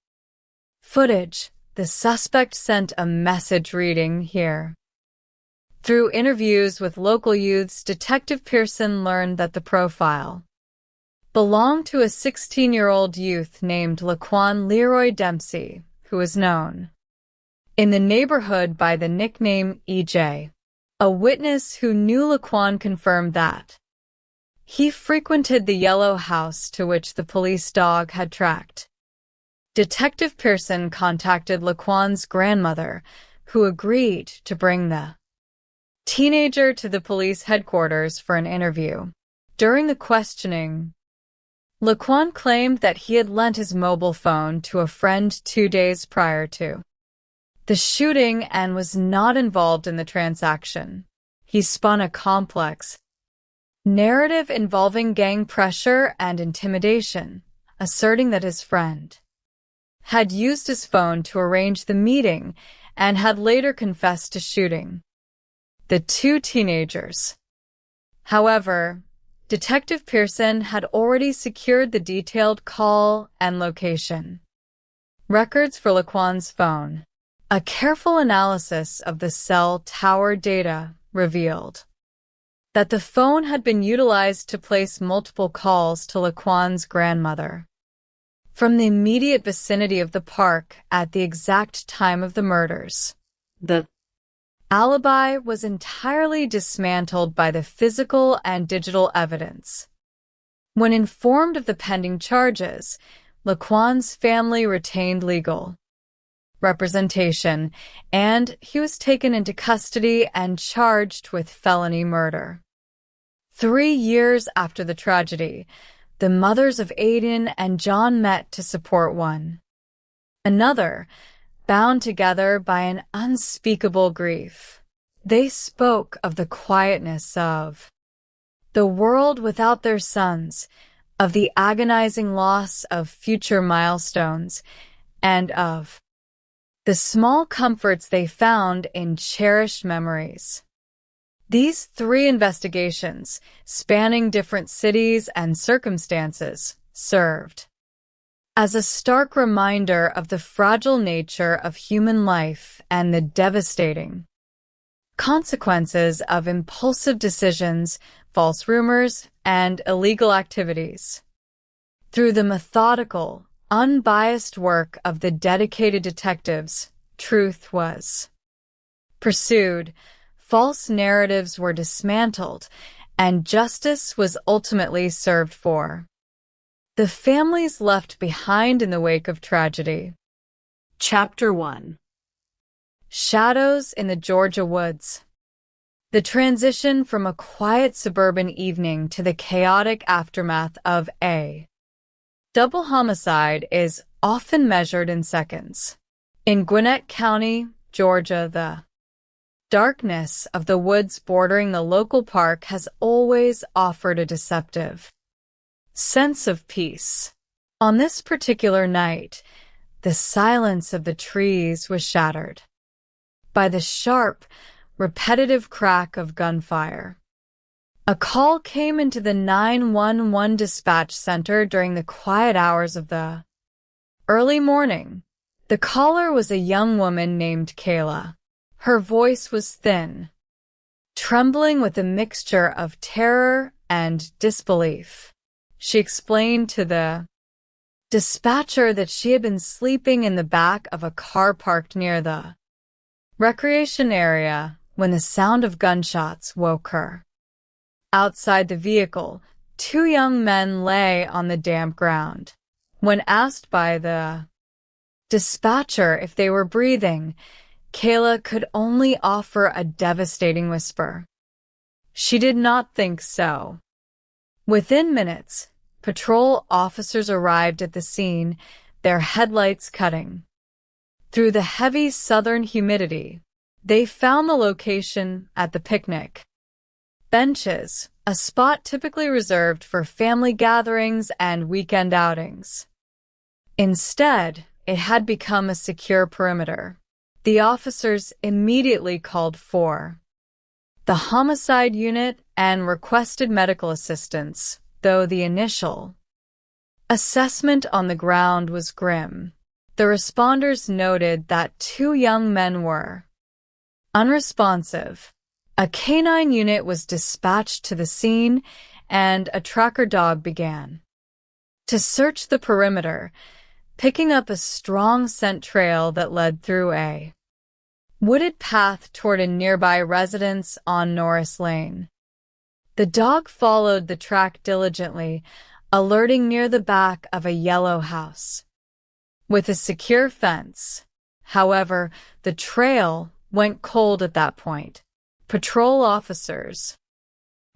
footage, the suspect sent a message reading here. Through interviews with local youths, Detective Pearson learned that the profile belonged to a 16-year-old youth named Laquan Leroy Dempsey, who was known in the neighborhood by the nickname EJ. A witness who knew Laquan confirmed that he frequented the yellow house to which the police dog had tracked Detective Pearson contacted Laquan's grandmother, who agreed to bring the teenager to the police headquarters for an interview. During the questioning, Laquan claimed that he had lent his mobile phone to a friend 2 days prior to the shooting and was not involved in the transaction. He spun a complex narrative involving gang pressure and intimidation, asserting that his friend had used his phone to arrange the meeting and had later confessed to shooting the two teenagers. However, Detective Pearson had already secured the detailed call and location records for Laquan's phone. A careful analysis of the cell tower data revealed that the phone had been utilized to place multiple calls to Laquan's grandmother from the immediate vicinity of the park at the exact time of the murders. The alibi was entirely dismantled by the physical and digital evidence. When informed of the pending charges, Laquan's family retained legal representation, and he was taken into custody and charged with felony murder. 3 years after the tragedy, the mothers of Aiden and John met to support one another, bound together by an unspeakable grief. They spoke of the quietness of the world without their sons, of the agonizing loss of future milestones, and of the small comforts they found in cherished memories. These 3 investigations, spanning different cities and circumstances, served as a stark reminder of the fragile nature of human life and the devastating consequences of impulsive decisions, false rumors, and illegal activities. Through the methodical, unbiased work of the dedicated detectives, truth was pursued, false narratives were dismantled, and justice was ultimately served for the families left behind in the wake of tragedy. Chapter 1. Shadows in the Georgia Woods. The transition from a quiet suburban evening to the chaotic aftermath of a double homicide is often measured in seconds. In Gwinnett County, Georgia, the darkness of the woods bordering the local park has always offered a deceptive sense of peace. On this particular night, the silence of the trees was shattered by the sharp, repetitive crack of gunfire. A call came into the 911 dispatch center during the quiet hours of the early morning. The caller was a young woman named Kayla. Her voice was thin, trembling with a mixture of terror and disbelief. She explained to the dispatcher that she had been sleeping in the back of a car parked near the recreation area when the sound of gunshots woke her. Outside the vehicle, 2 young men lay on the damp ground. When asked by the dispatcher if they were breathing, Kayla could only offer a devastating whisper. She did not think so. Within minutes, patrol officers arrived at the scene, their headlights cutting through the heavy southern humidity. They found the location at the picnic benches, a spot typically reserved for family gatherings and weekend outings. Instead, it had become a secure perimeter. The officers immediately called for the homicide unit and requested medical assistance, though the initial assessment on the ground was grim. The responders noted that 2 young men were unresponsive. A canine unit was dispatched to the scene, and a tracker dog began to search the perimeter, picking up a strong scent trail that led through a wooded path toward a nearby residence on Norris Lane. The dog followed the track diligently, alerting near the back of a yellow house. with a secure fence. However, the trail went cold at that point. Patrol officers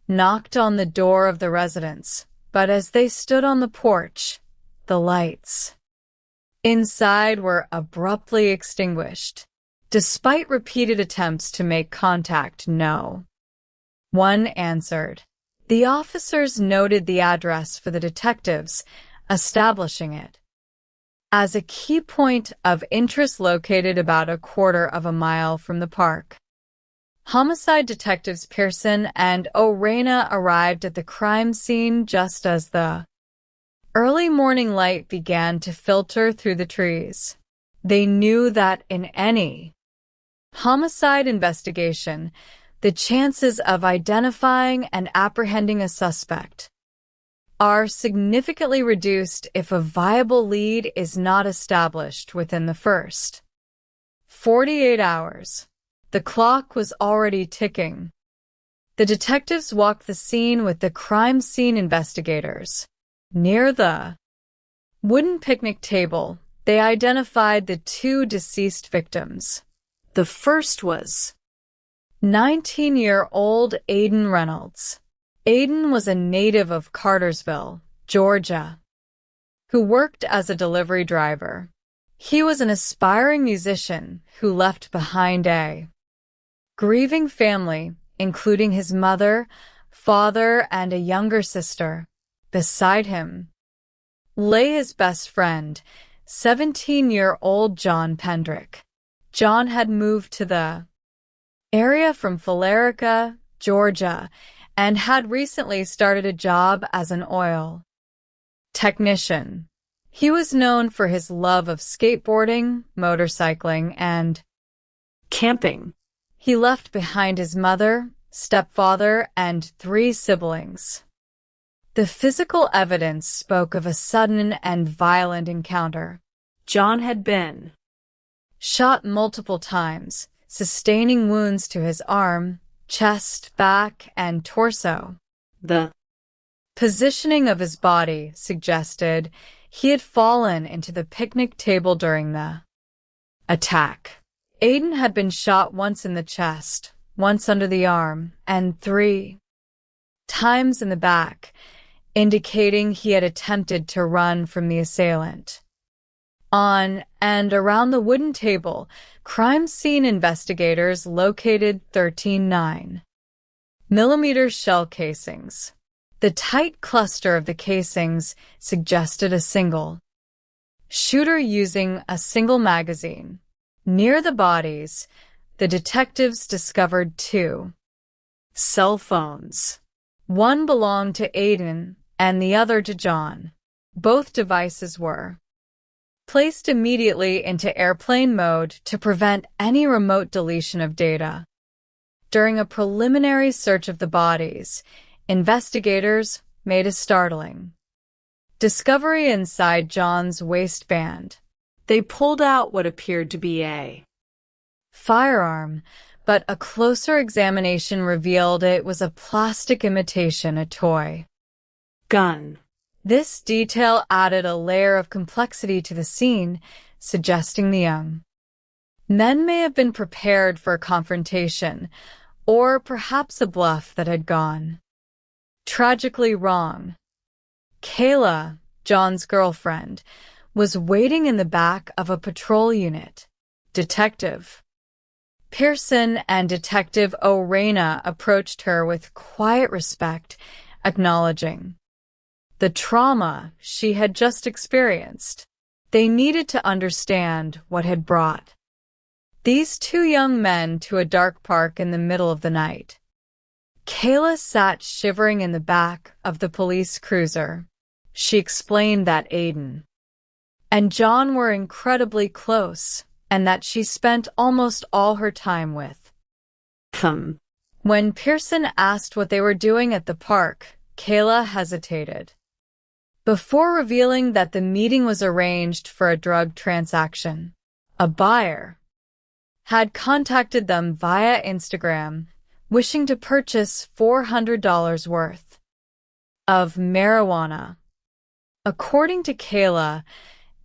knocked on the door of the residence, but as they stood on the porch, the lights inside were abruptly extinguished. Despite repeated attempts to make contact, no one answered. The officers noted the address for the detectives, establishing it as a key point of interest located about a quarter of a mile from the park. Homicide detectives Pearson and O'Reina arrived at the crime scene just as the early morning light began to filter through the trees. They knew that in any homicide investigation, the chances of identifying and apprehending a suspect are significantly reduced if a viable lead is not established within the first 48 hours. The clock was already ticking. The detectives walked the scene with the crime scene investigators. Near the wooden picnic table, they identified the two deceased victims. The first was 19-year-old Aiden Reynolds. Aiden was a native of Cartersville, Georgia, who worked as a delivery driver. He was an aspiring musician who left behind a grieving family, including his mother, father, and a younger sister. Beside him lay his best friend, 17-year-old John Pendrick. John had moved to the area from Falerica, Georgia, and had recently started a job as an oil technician. He was known for his love of skateboarding, motorcycling, and camping. He left behind his mother, stepfather, and 3 siblings. The physical evidence spoke of a sudden and violent encounter. John had been shot multiple times, sustaining wounds to his arm, chest, back, and torso. The positioning of his body suggested he had fallen into the picnic table during the attack. Aiden had been shot once in the chest, once under the arm, and 3 times in the back, indicating he had attempted to run from the assailant. On and around the wooden table, crime scene investigators located 13 9mm shell casings. The tight cluster of the casings suggested a single shooter using a single magazine. Near the bodies, the detectives discovered 2 cell phones. One belonged to Aiden and the other to John. Both devices were placed immediately into airplane mode to prevent any remote deletion of data. During a preliminary search of the bodies, investigators made a startling discovery inside John's waistband. They pulled out what appeared to be a firearm, but a closer examination revealed it was a plastic imitation, a toy gun. This detail added a layer of complexity to the scene, suggesting the young men may have been prepared for a confrontation, or perhaps a bluff that had gone tragically wrong. Kayla, John's girlfriend, was waiting in the back of a patrol unit. Detective Pearson and Detective O'Reina approached her with quiet respect, acknowledging the trauma she had just experienced. They needed to understand what had brought these 2 young men to a dark park in the middle of the night. Kayla sat shivering in the back of the police cruiser. She explained that Aiden and John were incredibly close, and that she spent almost all her time with them. When Pearson asked what they were doing at the park, Kayla hesitated before revealing that the meeting was arranged for a drug transaction. A buyer had contacted them via Instagram, wishing to purchase $400 worth of marijuana. According to Kayla,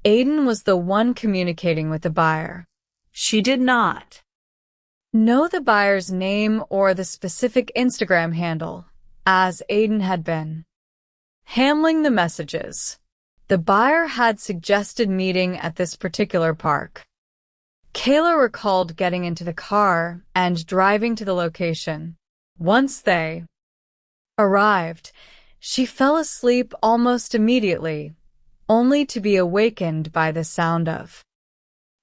Aiden was the one communicating with the buyer. She did not know the buyer's name or the specific Instagram handle, as Aiden had been handling the messages. The buyer had suggested meeting at this particular park. Kayla recalled getting into the car and driving to the location. Once they arrived, she fell asleep almost immediately, only to be awakened by the sound of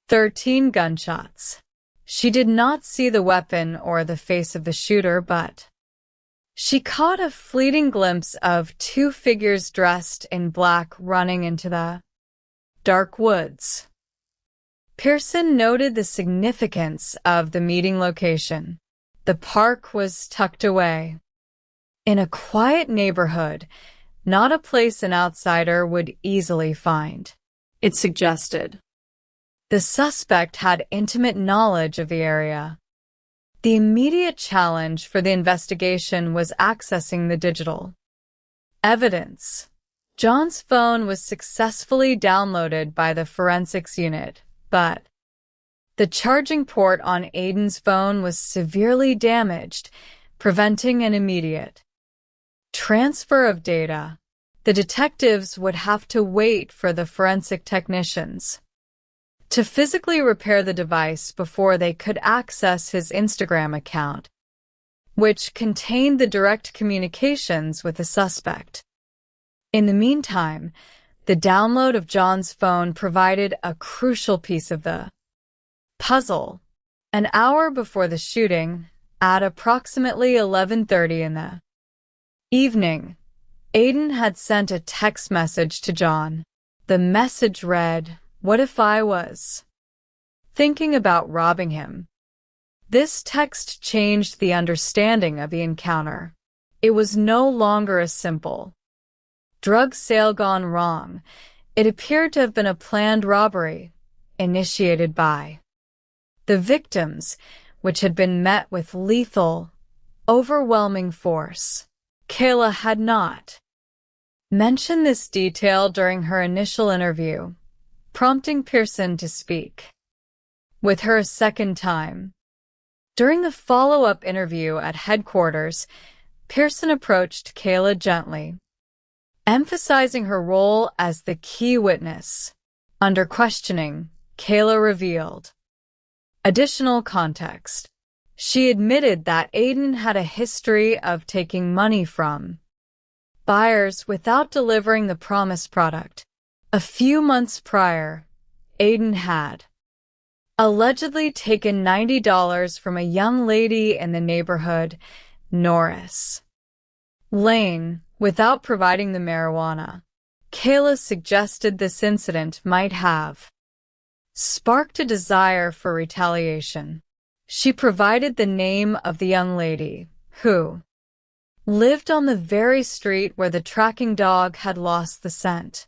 13 gunshots. She did not see the weapon or the face of the shooter, but she caught a fleeting glimpse of two figures dressed in black running into the dark woods. Pearson noted the significance of the meeting location. The park was tucked away in a quiet neighborhood, not a place an outsider would easily find. It suggested the suspect had intimate knowledge of the area. The immediate challenge for the investigation was accessing the digital evidence. John's phone was successfully downloaded by the forensics unit, but the charging port on Aiden's phone was severely damaged, preventing an immediate transfer of data. The detectives would have to wait for the forensic technicians to physically repair the device before they could access his Instagram account, which contained the direct communications with the suspect. In the meantime, the download of John's phone provided a crucial piece of the puzzle. An hour before the shooting, at approximately 11:30 in the evening, Aiden had sent a text message to John. The message read, "What if I was thinking about robbing him?" This text changed the understanding of the encounter. It was no longer a simple drug sale gone wrong. It appeared to have been a planned robbery, initiated by the victims, which had been met with lethal, overwhelming force. Kayla had not mentioned this detail during her initial interview, prompting Pearson to speak with her a second time. During the follow-up interview at headquarters, Pearson approached Kayla gently, emphasizing her role as the key witness. Under questioning, Kayla revealed additional context. She admitted that Aiden had a history of taking money from buyers without delivering the promised product. A few months prior, Aiden had allegedly taken $90 from a young lady in the neighborhood, Norris Lane, without providing the marijuana. Kayla suggested this incident might have sparked a desire for retaliation. She provided the name of the young lady, who lived on the very street where the tracking dog had lost the scent.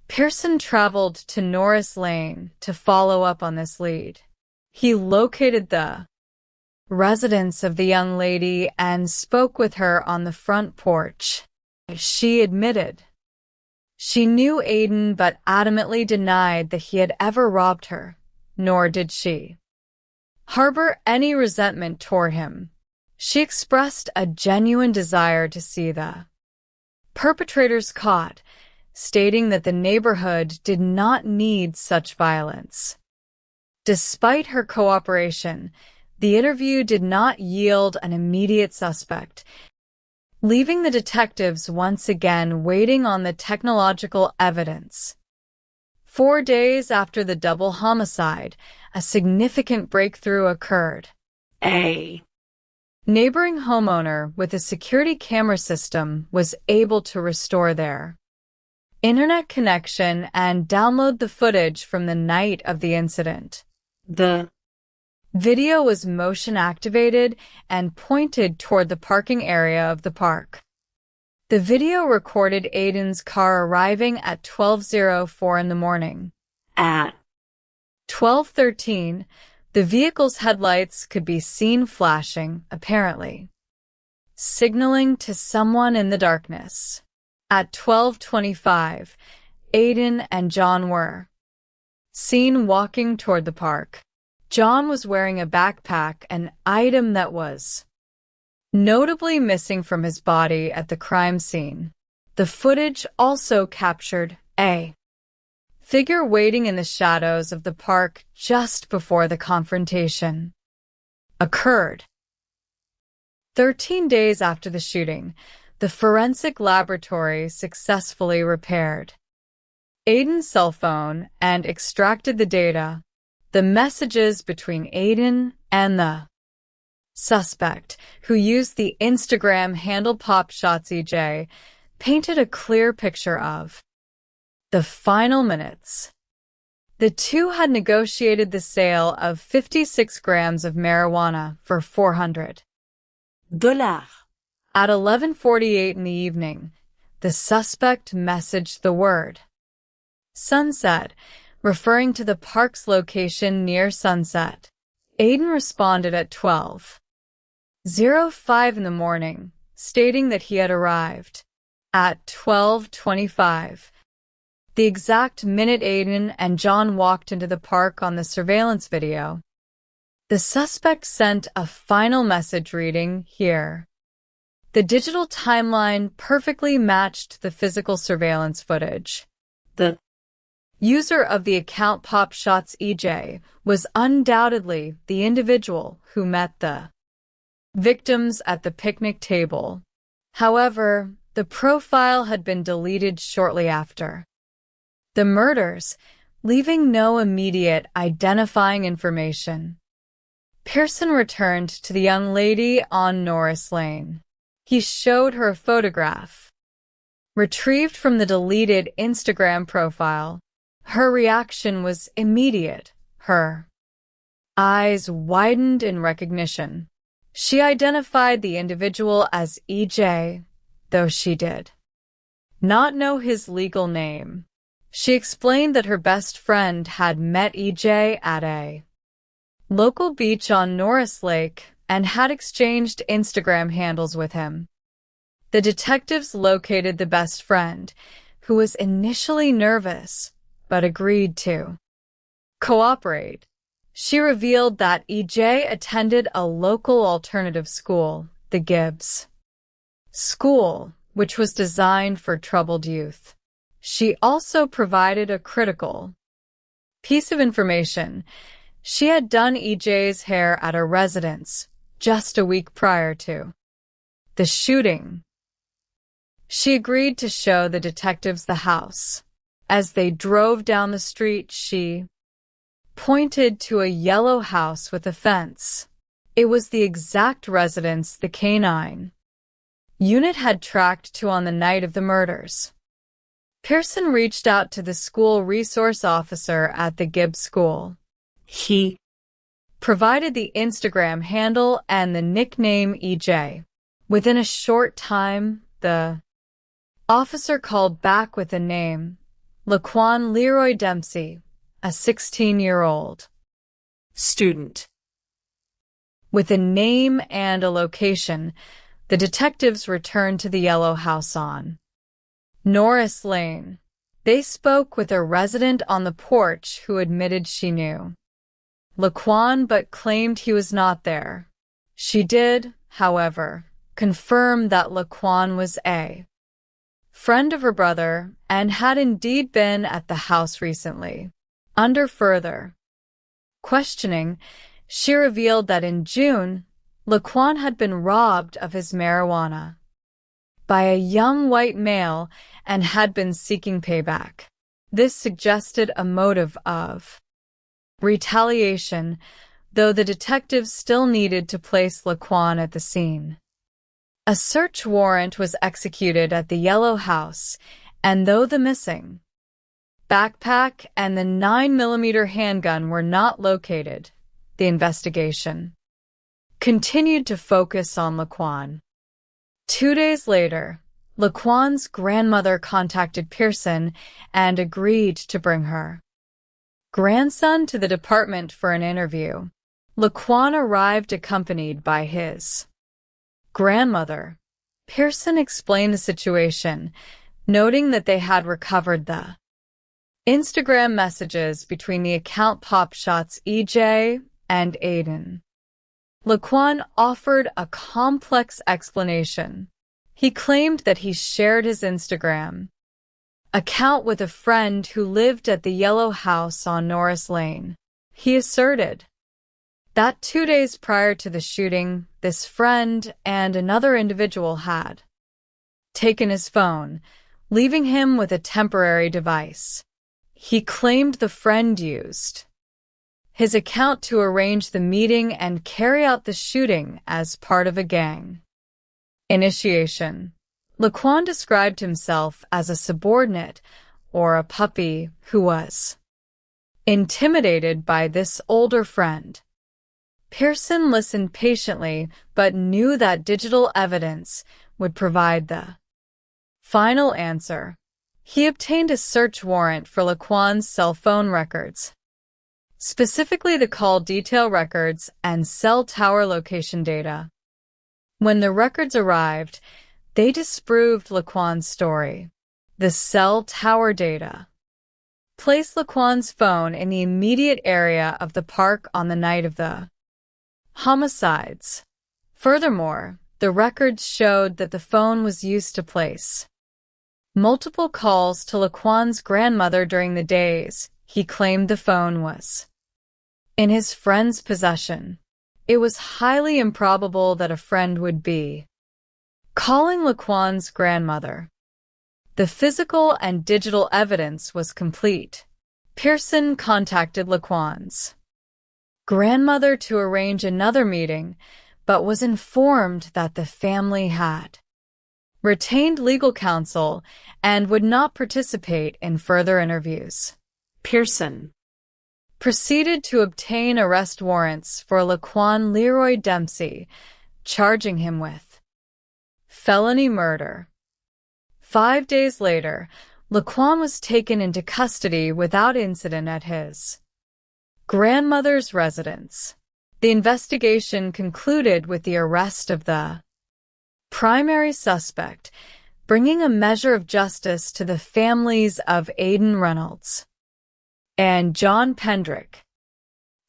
Pearson traveled to Norris Lane to follow up on this lead. He located the residence of the young lady and spoke with her on the front porch. She admitted she knew Aiden but adamantly denied that he had ever robbed her, nor did she harbor any resentment toward him. She expressed a genuine desire to see the perpetrators caught, stating that the neighborhood did not need such violence. Despite her cooperation, the interview did not yield an immediate suspect, leaving the detectives once again waiting on the technological evidence. 4 days after the double homicide, a significant breakthrough occurred. A neighboring homeowner with a security camera system was able to restore their internet connection and download the footage from the night of the incident. The video was motion activated and pointed toward the parking area of the park. The video recorded Aiden's car arriving at 12:04 in the morning. At 12:13, the vehicle's headlights could be seen flashing, apparently signaling to someone in the darkness. At 12:25, Aiden and John were seen walking toward the park. John was wearing a backpack, an item that was notably missing from his body at the crime scene. The footage also captured a figure waiting in the shadows of the park just before the confrontation occurred. 13 days after the shooting, the forensic laboratory successfully repaired Aiden's cell phone and extracted the data. The messages between Aiden and the suspect, who used the Instagram handle PopShotsEJ, painted a clear picture of the final minutes. The two had negotiated the sale of 56 grams of marijuana for $400. At 11:48 in the evening, the suspect messaged the word Sunset, referring to the park's location near sunset. Aiden responded at 12:05 in the morning, stating that he had arrived at 12:25. The exact minute Aiden and John walked into the park on the surveillance video. The suspect sent a final message reading, "Here." The digital timeline perfectly matched the physical surveillance footage. The user of the account PopShotsEJ was undoubtedly the individual who met the victims at the picnic table. However, the profile had been deleted shortly after the murders, leaving no immediate identifying information. Pearson returned to the young lady on Norris Lane. He showed her a photograph retrieved from the deleted Instagram profile. Her reaction was immediate. Her eyes widened in recognition. She identified the individual as EJ, though she did not know his legal name. She explained that her best friend had met EJ at a local beach on Norris Lake and had exchanged Instagram handles with him. The detectives located the best friend, who was initially nervous, but agreed to cooperate. She revealed that EJ attended a local alternative school, the Gibbs School, which was designed for troubled youth. She also provided a critical piece of information. She had done EJ's hair at a residence just a week prior to the shooting. She agreed to show the detectives the house. As they drove down the street, she pointed to a yellow house with a fence. It was the exact residence the K-9 unit had tracked to on the night of the murders. Pearson reached out to the school resource officer at the Gibbs School. He provided the Instagram handle and the nickname EJ. Within a short time, the officer called back with a name, Laquan Leroy Dempsey, a 16-year-old student. With a name and a location, the detectives returned to the yellow house on Norris Lane. They spoke with a resident on the porch who admitted she knew Laquan but claimed he was not there. She did, however, confirm that Laquan was a friend of her brother and had indeed been at the house recently. Under further questioning, she revealed that in June, Laquan had been robbed of his marijuana by a young white male and had been seeking payback. This suggested a motive of retaliation, though the detectives still needed to place Laquan at the scene. A search warrant was executed at the yellow house, and though the missing backpack and the 9mm handgun were not located, the investigation continued to focus on Laquan. 2 days later, Laquan's grandmother contacted Pearson and agreed to bring her grandson to the department for an interview. Laquan arrived accompanied by his grandmother. Pearson explained the situation, noting that they had recovered the Instagram messages between the account Pop Shots EJ and Aiden. Laquan offered a complex explanation. He claimed that he shared his Instagram account with a friend who lived at the yellow house on Norris Lane. He asserted that 2 days prior to the shooting, this friend and another individual had taken his phone, leaving him with a temporary device. He claimed the friend used his account to arrange the meeting and carry out the shooting as part of a gang initiation. Laquan described himself as a subordinate or a puppy who was intimidated by this older friend. Pearson listened patiently but knew that digital evidence would provide the final answer. He obtained a search warrant for Laquan's cell phone records, specifically the call detail records and cell tower location data. When the records arrived, they disproved Laquan's story. The cell tower data placed Laquan's phone in the immediate area of the park on the night of the homicides. Furthermore, the records showed that the phone was used to place multiple calls to Laquan's grandmother during the days he claimed the phone was in his friend's possession. It was highly improbable that a friend would be calling Laquan's grandmother. The physical and digital evidence was complete. Pearson contacted Laquan's grandmother to arrange another meeting, but was informed that the family had retained legal counsel and would not participate in further interviews. Pearson proceeded to obtain arrest warrants for Laquan Leroy Dempsey, charging him with felony murder. 5 days later, Laquan was taken into custody without incident at his grandmother's residence. The investigation concluded with the arrest of the primary suspect, bringing a measure of justice to the families of Aiden Reynolds and John Pendrick.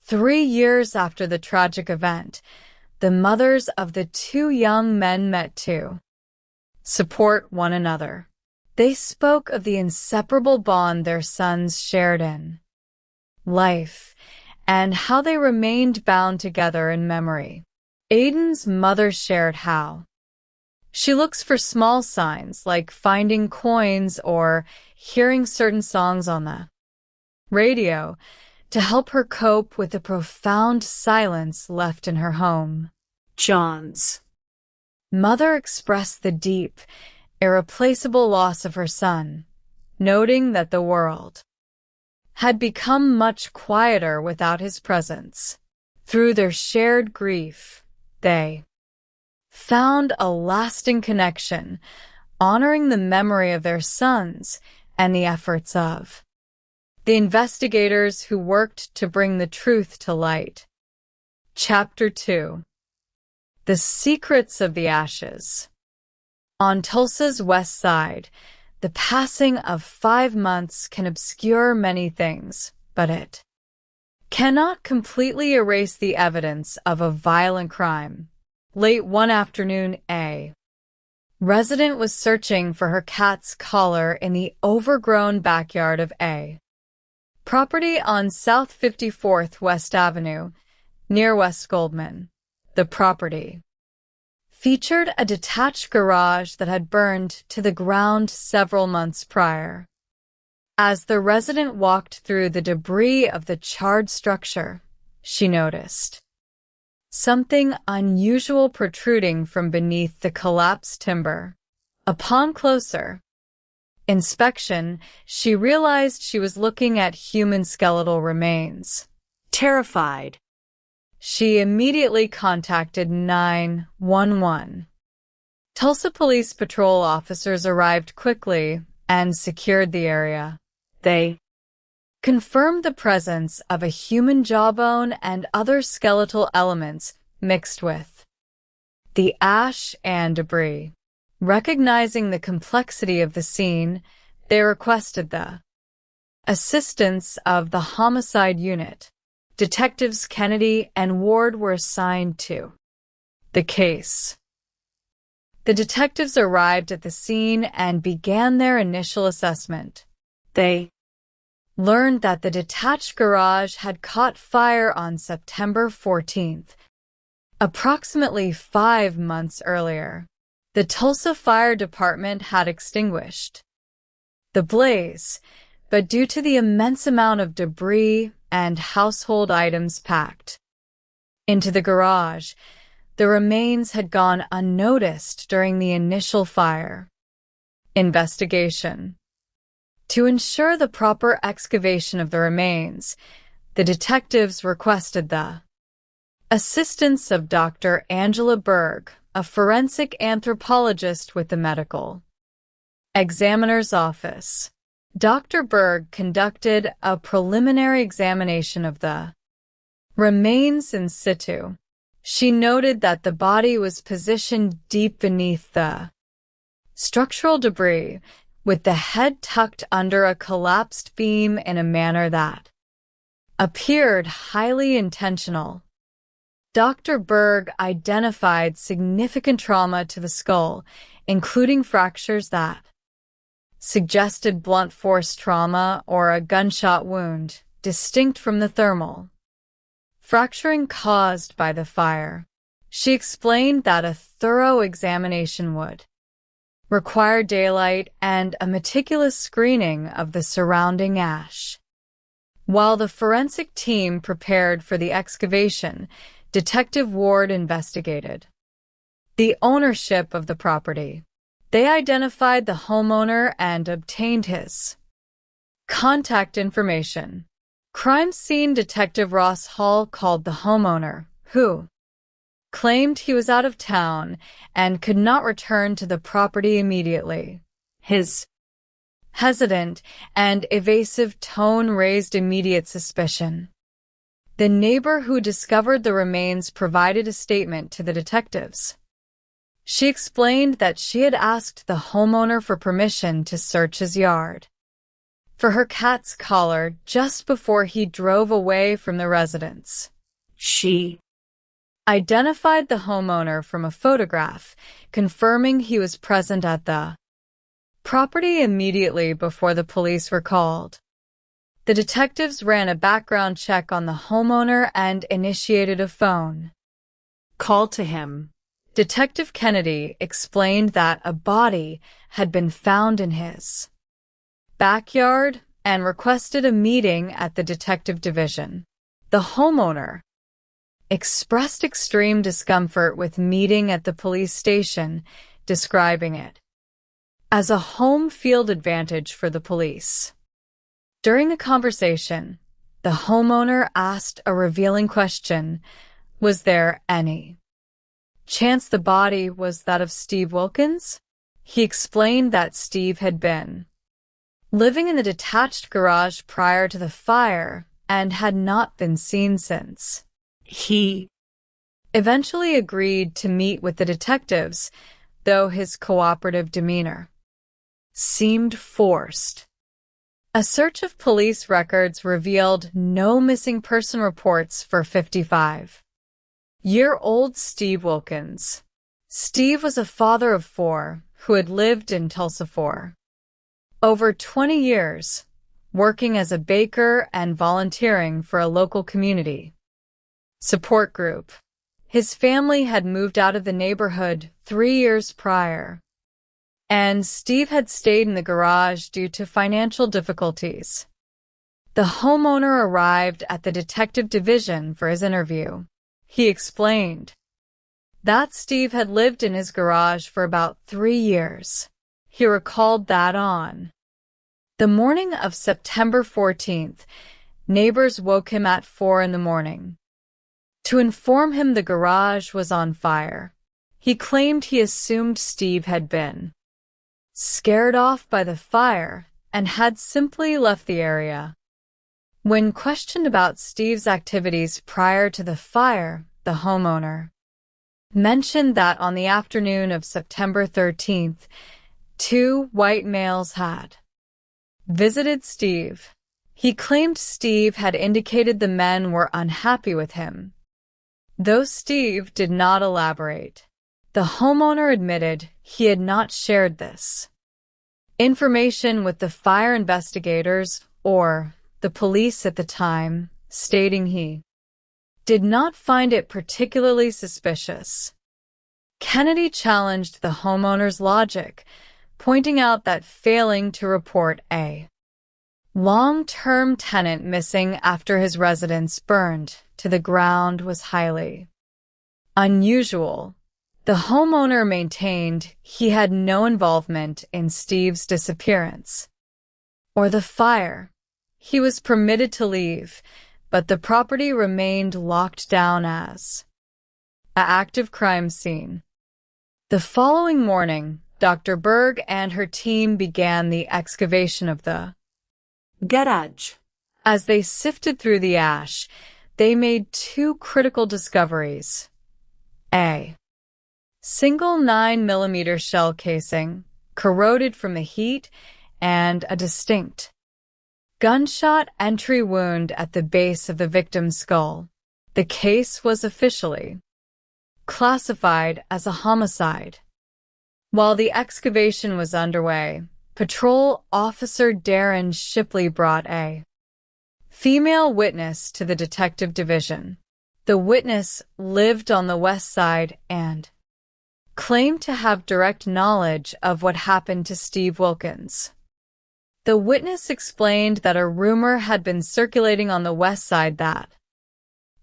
3 years after the tragic event, the mothers of the two young men met to support one another. They spoke of the inseparable bond their sons shared in life and how they remained bound together in memory. Aiden's mother shared how she looks for small signs like finding coins or hearing certain songs on the radio to help her cope with the profound silence left in her home. John's mother expressed the deep, irreplaceable loss of her son, noting that the world had become much quieter without his presence. Through their shared grief, they found a lasting connection, honoring the memory of their sons and the efforts of the investigators who worked to bring the truth to light. Chapter 2: The Secrets of the Ashes. On Tulsa's west side, the passing of 5 months can obscure many things, but it cannot completely erase the evidence of a violent crime. Late one afternoon, a resident was searching for her cat's collar in the overgrown backyard of a property on South 54th West Avenue, near West Goldman. The property featured a detached garage that had burned to the ground several months prior. As the resident walked through the debris of the charred structure, she noticed something unusual protruding from beneath the collapsed timber. Upon closer inspection, she realized she was looking at human skeletal remains. Terrified, she immediately contacted 911. Tulsa Police Patrol officers arrived quickly and secured the area. They confirmed the presence of a human jawbone and other skeletal elements mixed with the ash and debris. Recognizing the complexity of the scene, they requested the assistance of the homicide unit, Detectives Kennedy and Ward were assigned to the case. The detectives arrived at the scene and began their initial assessment. They learned that the detached garage had caught fire on September 14th, approximately 5 months earlier. The Tulsa Fire Department had extinguished the blaze, but due to the immense amount of debris and household items packed into the garage, the remains had gone unnoticed during the initial fire investigation. To ensure the proper excavation of the remains, the detectives requested the assistance of Dr. Angela Berg, a forensic anthropologist with the medical examiner's office. Dr. Berg conducted a preliminary examination of the remains in situ. She noted that the body was positioned deep beneath the structural debris, with the head tucked under a collapsed beam in a manner that appeared highly intentional. Dr. Berg identified significant trauma to the skull, including fractures that suggested blunt force trauma or a gunshot wound, distinct from the thermal fracturing caused by the fire. She explained that a thorough examination would require daylight and a meticulous screening of the surrounding ash. While the forensic team prepared for the excavation, Detective Ward investigated the ownership of the property. They identified the homeowner and obtained his contact information. Crime scene detective Ross Hall called the homeowner, who claimed he was out of town and could not return to the property immediately. His hesitant and evasive tone raised immediate suspicion. The neighbor who discovered the remains provided a statement to the detectives. She explained that she had asked the homeowner for permission to search his yard for her cat's collar just before he drove away from the residence. She identified the homeowner from a photograph, confirming he was present at the property immediately before the police were called. The detectives ran a background check on the homeowner and initiated a phone call to him. Detective Kennedy explained that a body had been found in his backyard and requested a meeting at the detective division. The homeowner expressed extreme discomfort with meeting at the police station, describing it as a home field advantage for the police. During the conversation, the homeowner asked a revealing question: was there any chance the body was that of Steve Wilkins? He explained that Steve had been living in the detached garage prior to the fire and had not been seen since. He eventually agreed to meet with the detectives, though his cooperative demeanor seemed forced. A search of police records revealed no missing person reports for 55-year-old Steve Wilkins. Steve was a father of 4 who had lived in Tulsa for over 20 years, working as a baker and volunteering for a local community support group. His family had moved out of the neighborhood 3 years prior, and Steve had stayed in the garage due to financial difficulties. The homeowner arrived at the detective division for his interview. He explained that Steve had lived in his garage for about 3 years. He recalled that on the morning of September 14th, neighbors woke him at 4 a.m. to inform him the garage was on fire. He claimed he assumed Steve had been scared off by the fire and had simply left the area. When questioned about Steve's activities prior to the fire, the homeowner mentioned that on the afternoon of September 13th, 2 white males had visited Steve. He claimed Steve had indicated the men were unhappy with him. Though Steve did not elaborate, the homeowner admitted he had not shared this information with the fire investigators or the police at the time, stating he did not find it particularly suspicious. Kennedy challenged the homeowner's logic, pointing out that failing to report a long-term tenant missing after his residence burned to the ground was highly unusual. The homeowner maintained he had no involvement in Steve's disappearance or the fire. He was permitted to leave, but the property remained locked down as an active crime scene. The following morning, Dr. Berg and her team began the excavation of the garage. As they sifted through the ash, they made two critical discoveries. A single 9mm shell casing, corroded from the heat, and a distinct gunshot entry wound at the base of the victim's skull. The case was officially classified as a homicide. While the excavation was underway, Patrol Officer Darren Shipley brought a female witness to the detective division. The witness lived on the west side and claimed to have direct knowledge of what happened to Steve Wilkins. The witness explained that a rumor had been circulating on the west side that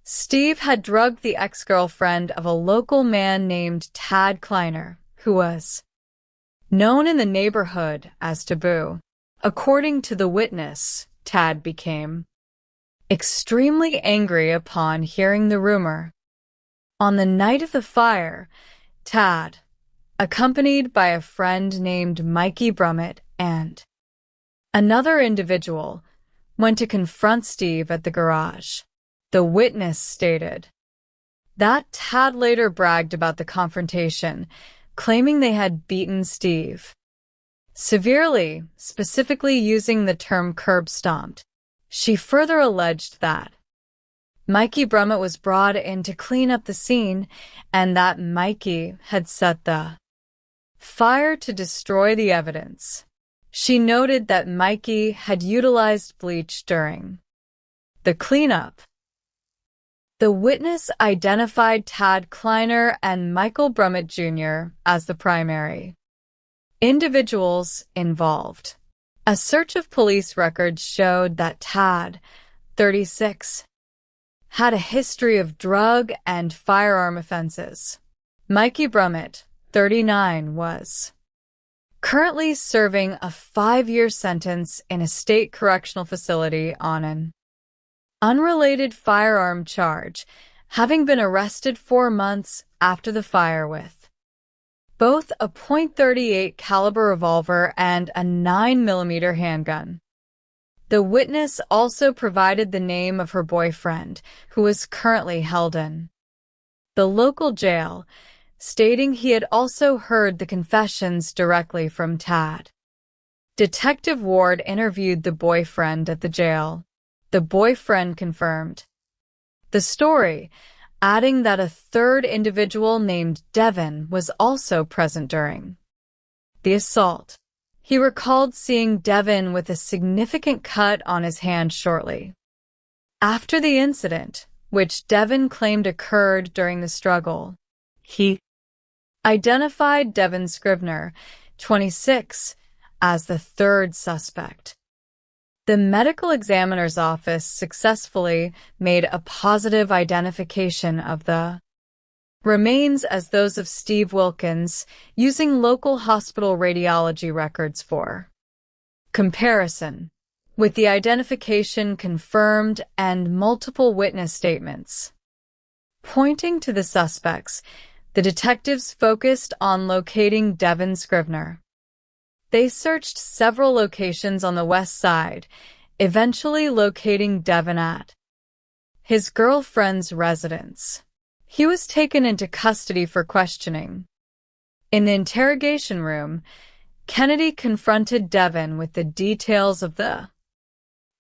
Steve had drugged the ex-girlfriend of a local man named Tad Kleiner, who was known in the neighborhood as Taboo. According to the witness, Tad became extremely angry upon hearing the rumor. On the night of the fire, Tad, accompanied by a friend named Mikey Brummett and another individual, went to confront Steve at the garage. The witness stated that Tad later bragged about the confrontation, claiming they had beaten Steve severely, specifically using the term curb stomped. She further alleged that Mikey Brummett was brought in to clean up the scene and that Mikey had set the fire to destroy the evidence. She noted that Mikey had utilized bleach during the cleanup. The witness identified Tad Kleiner and Michael Brummett Jr. as the primary individuals involved. A search of police records showed that Tad, 36, had a history of drug and firearm offenses. Mikey Brummett, 39, was currently serving a 5-year sentence in a state correctional facility on an unrelated firearm charge, having been arrested 4 months after the fire with both a .38 caliber revolver and a 9mm handgun. The witness also provided the name of her boyfriend, who was currently held in the local jail, stating he had also heard the confessions directly from Tad. Detective Ward interviewed the boyfriend at the jail. The boyfriend confirmed the story, adding that a third individual named Devin was also present during the assault. He recalled seeing Devin with a significant cut on his hand shortly after the incident, which Devin claimed occurred during the struggle. He identified Devin Scrivener, 26, as the third suspect. The medical examiner's office successfully made a positive identification of the remains as those of Steve Wilkins, using local hospital radiology records for comparison, with the identification confirmed and multiple witness statements pointing to the suspects. The detectives focused on locating Devin Scrivener. They searched several locations on the west side, eventually locating Devin at his girlfriend's residence. He was taken into custody for questioning. In the interrogation room, Kennedy confronted Devin with the details of the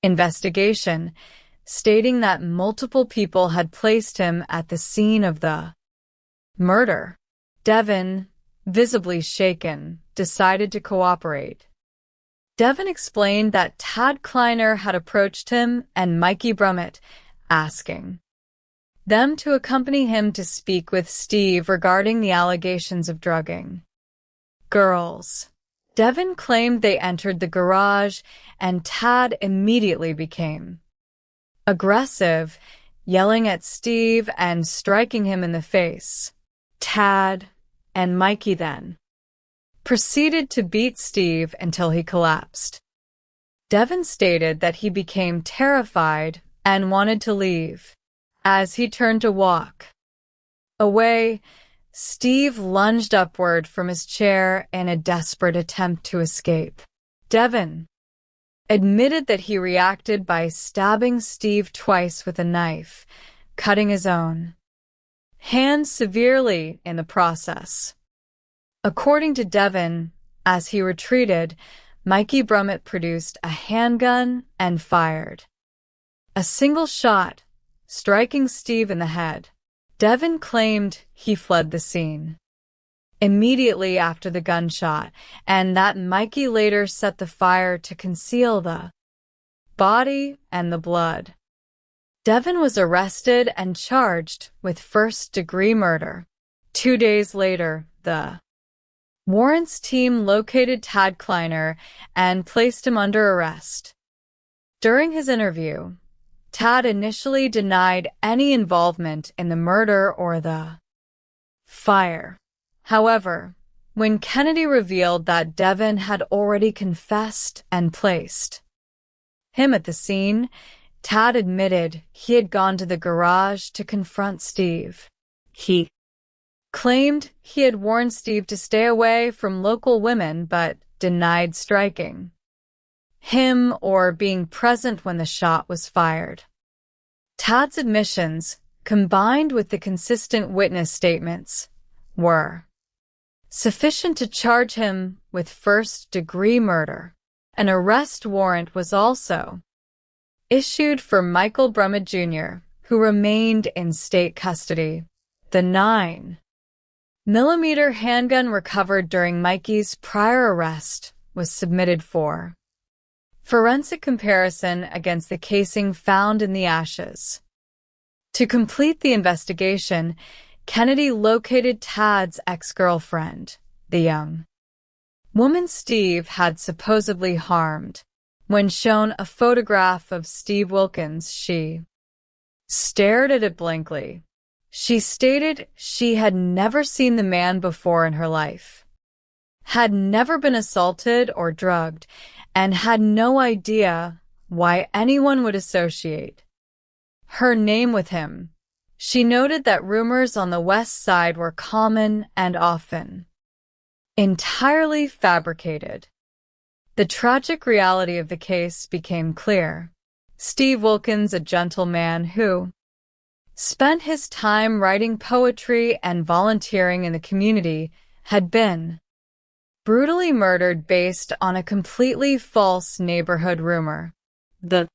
investigation, stating that multiple people had placed him at the scene of the murder. Devin, visibly shaken, decided to cooperate. Devin explained that Tad Kleiner had approached him and Mikey Brummett, asking them to accompany him to speak with Steve regarding the allegations of drugging girls. Devin claimed they entered the garage, and Tad immediately became aggressive, yelling at Steve and striking him in the face. Tad and Mikey then proceeded to beat Steve until he collapsed. Devin stated that he became terrified and wanted to leave. As he turned to walk away, Steve lunged upward from his chair in a desperate attempt to escape. Devin admitted that he reacted by stabbing Steve twice with a knife, cutting his own hand severely in the process. According to Devin, as he retreated, Mikey Brummett produced a handgun and fired a single shot, striking Steve in the head. Devin claimed he fled the scene immediately after the gunshot, and that Mikey later set the fire to conceal the body and the blood. Devin was arrested and charged with first-degree murder. 2 days later, the warrants team located Tad Kleiner and placed him under arrest. During his interview, Tad initially denied any involvement in the murder or the fire. However, when Kennedy revealed that Devin had already confessed and placed him at the scene, Tad admitted he had gone to the garage to confront Steve. He claimed he had warned Steve to stay away from local women but denied striking him or being present when the shot was fired. Tad's admissions, combined with the consistent witness statements, were sufficient to charge him with first-degree murder. An arrest warrant was also issued for Michael Brummett Jr., who remained in state custody. The 9mm handgun recovered during Mikey's prior arrest was submitted for forensic comparison against the casing found in the ashes. To complete the investigation, Kennedy located Tad's ex-girlfriend, the young woman Steve had supposedly harmed. When shown a photograph of Steve Wilkins, she stared at it blankly. She stated she had never seen the man before in her life, had never been assaulted or drugged, and had no idea why anyone would associate her name with him. She noted that rumors on the West Side were common and often entirely fabricated. The tragic reality of the case became clear. Steve Wilkins, a gentleman who spent his time writing poetry and volunteering in the community, had been brutally murdered based on a completely false neighborhood rumor. The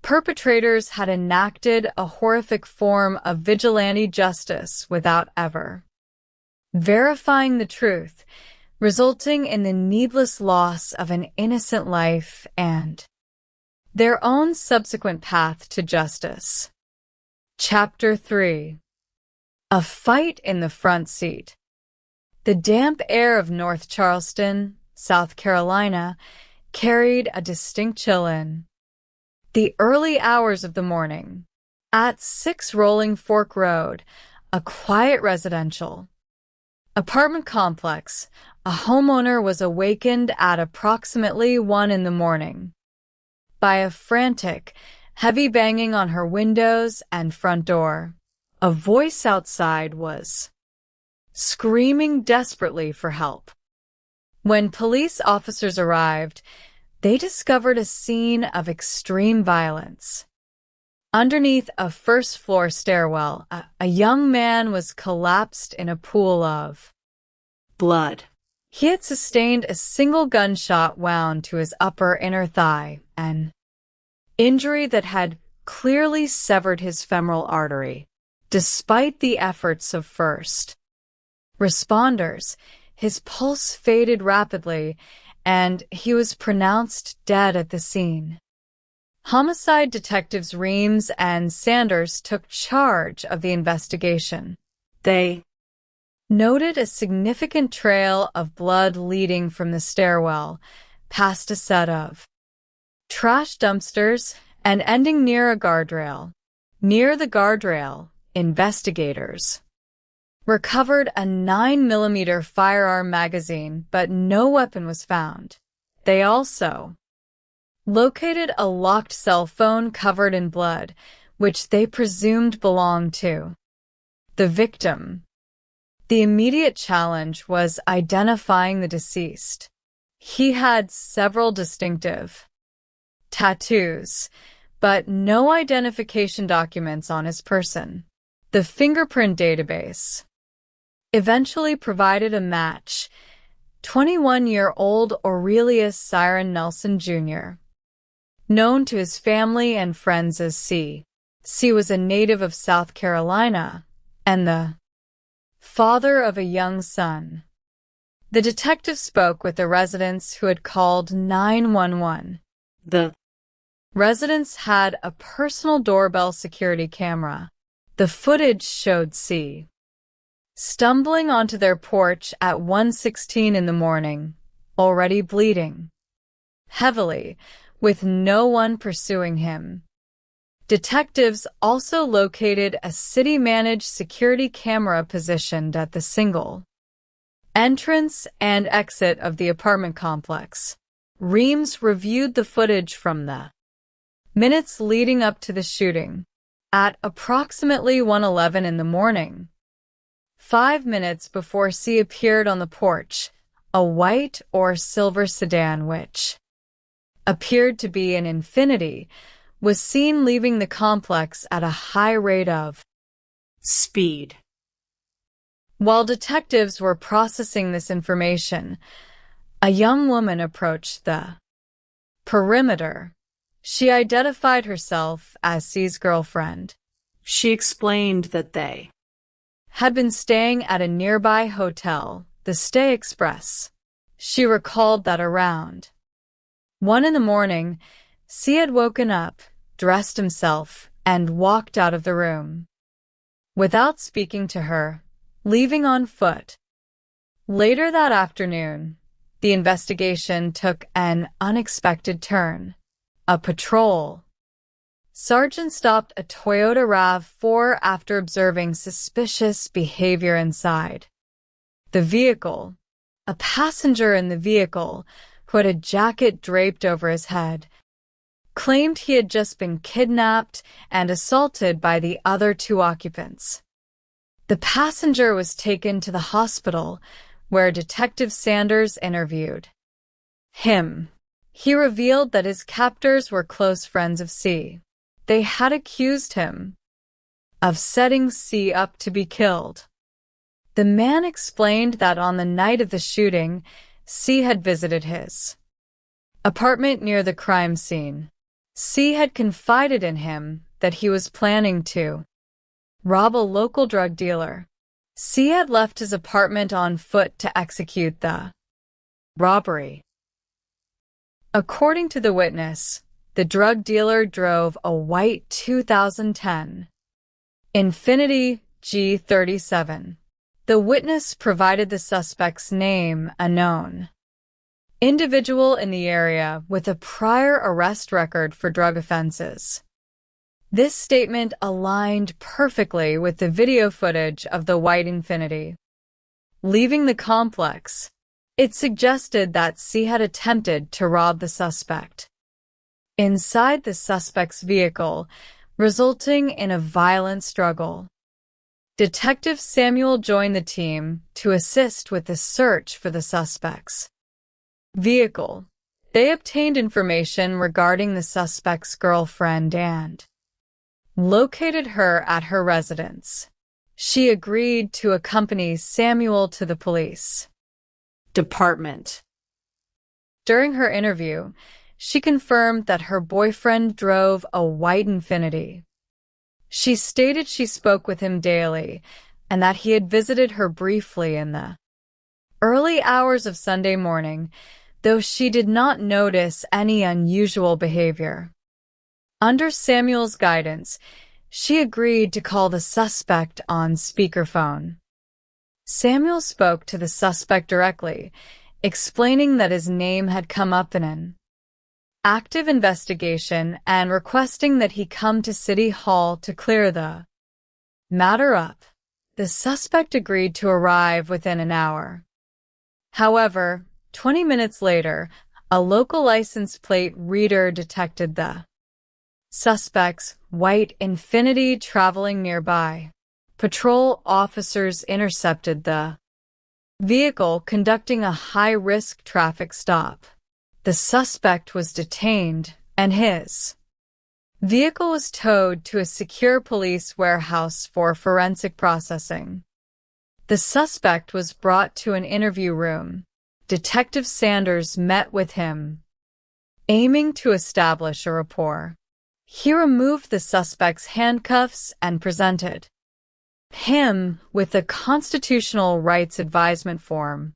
perpetrators had enacted a horrific form of vigilante justice without ever verifying the truth, resulting in the needless loss of an innocent life and their own subsequent path to justice. Chapter 3. A Fight in the Front Seat. The damp air of North Charleston, South Carolina, carried a distinct chill in the early hours of the morning. At 6 Rolling Fork Road, a quiet residential apartment complex, a homeowner was awakened at approximately 1 a.m. by a frantic, heavy banging on her windows and front door. A voice outside was screaming desperately for help. When police officers arrived, they discovered a scene of extreme violence. Underneath a first-floor stairwell, a young man was collapsed in a pool of blood. He had sustained a single gunshot wound to his upper inner thigh, and injury that had clearly severed his femoral artery, despite the efforts of first responders. His pulse faded rapidly, and he was pronounced dead at the scene. Homicide detectives Reams and Sanders took charge of the investigation. They noted a significant trail of blood leading from the stairwell past a set of trash dumpsters and ending near a guardrail. Near the guardrail, investigators recovered a 9mm firearm magazine, but no weapon was found. They also located a locked cell phone covered in blood, which they presumed belonged to the victim. The immediate challenge was identifying the deceased. He had several distinctive tattoos, but no identification documents on his person. The fingerprint database eventually provided a match: 21-year-old Aurelius Siren Nelson Jr., known to his family and friends as C. C was a native of South Carolina and the father of a young son. The detective spoke with the residents who had called 911. The residents had a personal doorbell security camera. The footage showed C stumbling onto their porch at 1:16 in the morning, already bleeding heavily, with no one pursuing him. Detectives also located a city-managed security camera positioned at the single entrance and exit of the apartment complex. Reams reviewed the footage from the minutes leading up to the shooting. At approximately 1:11 in the morning, 5 minutes before C appeared on the porch, a white or silver sedan, which appeared to be an Infiniti, was seen leaving the complex at a high rate of speed. While detectives were processing this information, a young woman approached the perimeter. She identified herself as C's girlfriend. She explained that they had been staying at a nearby hotel, the Stay Express. She recalled that around 1 in the morning, C had woken up, dressed himself, and walked out of the room without speaking to her, leaving on foot. Later that afternoon, the investigation took an unexpected turn. A patrol sergeant stopped a Toyota RAV4 after observing suspicious behavior inside the vehicle. A passenger in the vehicle, who had a jacket draped over his head, claimed he had just been kidnapped and assaulted by the other 2 occupants. The passenger was taken to the hospital, where Detective Sanders interviewed him. He revealed that his captors were close friends of C. They had accused him of setting C up to be killed. The man explained that on the night of the shooting, C had visited his apartment near the crime scene. C had confided in him that he was planning to rob a local drug dealer. C had left his apartment on foot to execute the robbery. According to the witness, the drug dealer drove a white 2010 Infiniti G37. The witness provided the suspect's name, a known individual in the area with a prior arrest record for drug offenses. This statement aligned perfectly with the video footage of the white Infiniti leaving the complex. It suggested that C had attempted to rob the suspect inside the suspect's vehicle, resulting in a violent struggle. Detective Samuel joined the team to assist with the search for the suspect's vehicle. They obtained information regarding the suspect's girlfriend and located her at her residence. She agreed to accompany Samuel to the police department. During her interview, she confirmed that her boyfriend drove a white Infiniti. She stated she spoke with him daily and that he had visited her briefly in the early hours of Sunday morning, though she did not notice any unusual behavior. Under Samuel's guidance, she agreed to call the suspect on speakerphone. Samuel spoke to the suspect directly, explaining that his name had come up in an active investigation and requesting that he come to City Hall to clear the matter up. The suspect agreed to arrive within an hour. However, 20 minutes later, a local license plate reader detected the suspect's white Infiniti traveling nearby. Patrol officers intercepted the vehicle conducting a high-risk traffic stop. The suspect was detained, and his vehicle was towed to a secure police warehouse for forensic processing. The suspect was brought to an interview room. Detective Sanders met with him, aiming to establish a rapport. He removed the suspect's handcuffs and presented him with a constitutional rights advisement form.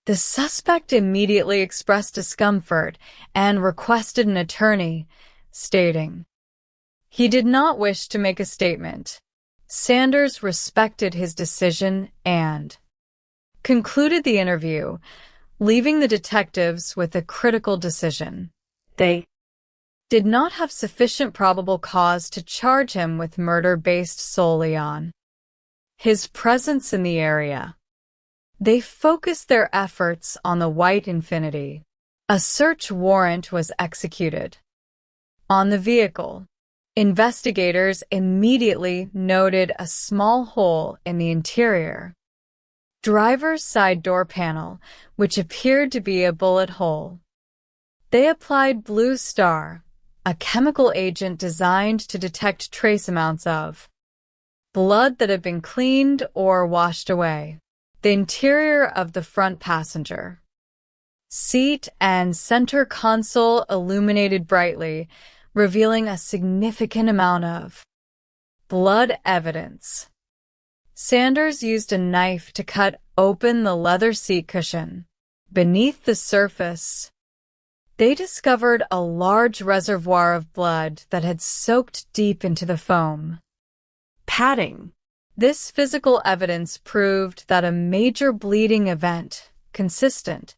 The suspect immediately expressed discomfort and requested an attorney, stating he did not wish to make a statement. Sanders respected his decision and concluded the interview, leaving the detectives with a critical decision. They did not have sufficient probable cause to charge him with murder based solely on his presence in the area. They focused their efforts on the white Infiniti. A search warrant was executed on the vehicle. Investigators immediately noted a small hole in the interior driver's side door panel, which appeared to be a bullet hole. They applied Blue Star, a chemical agent designed to detect trace amounts of blood that had been cleaned or washed away. The interior of the front passenger seat and center console illuminated brightly, revealing a significant amount of blood evidence. Sanders used a knife to cut open the leather seat cushion. Beneath the surface, they discovered a large reservoir of blood that had soaked deep into the foam padding. This physical evidence proved that a major bleeding event, consistent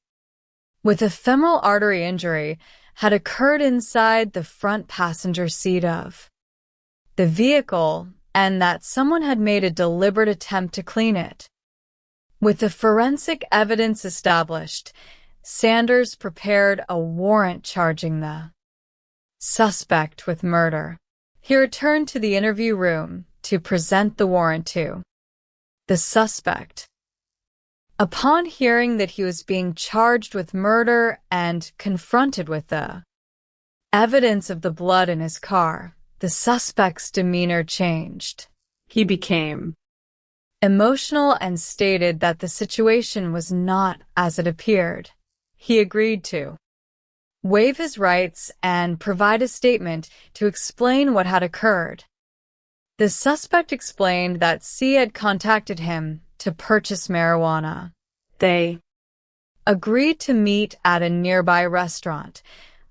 with a femoral artery injury, had occurred inside the front passenger seat of the vehicle, and that someone had made a deliberate attempt to clean it. With the forensic evidence established, Sanders prepared a warrant charging the suspect with murder. He returned to the interview room to present the warrant to the suspect. Upon hearing that he was being charged with murder and confronted with the evidence of the blood in his car, the suspect's demeanor changed. He became emotional and stated that the situation was not as it appeared. He agreed to waive his rights and provide a statement to explain what had occurred. The suspect explained that C had contacted him to purchase marijuana. They agreed to meet at a nearby restaurant,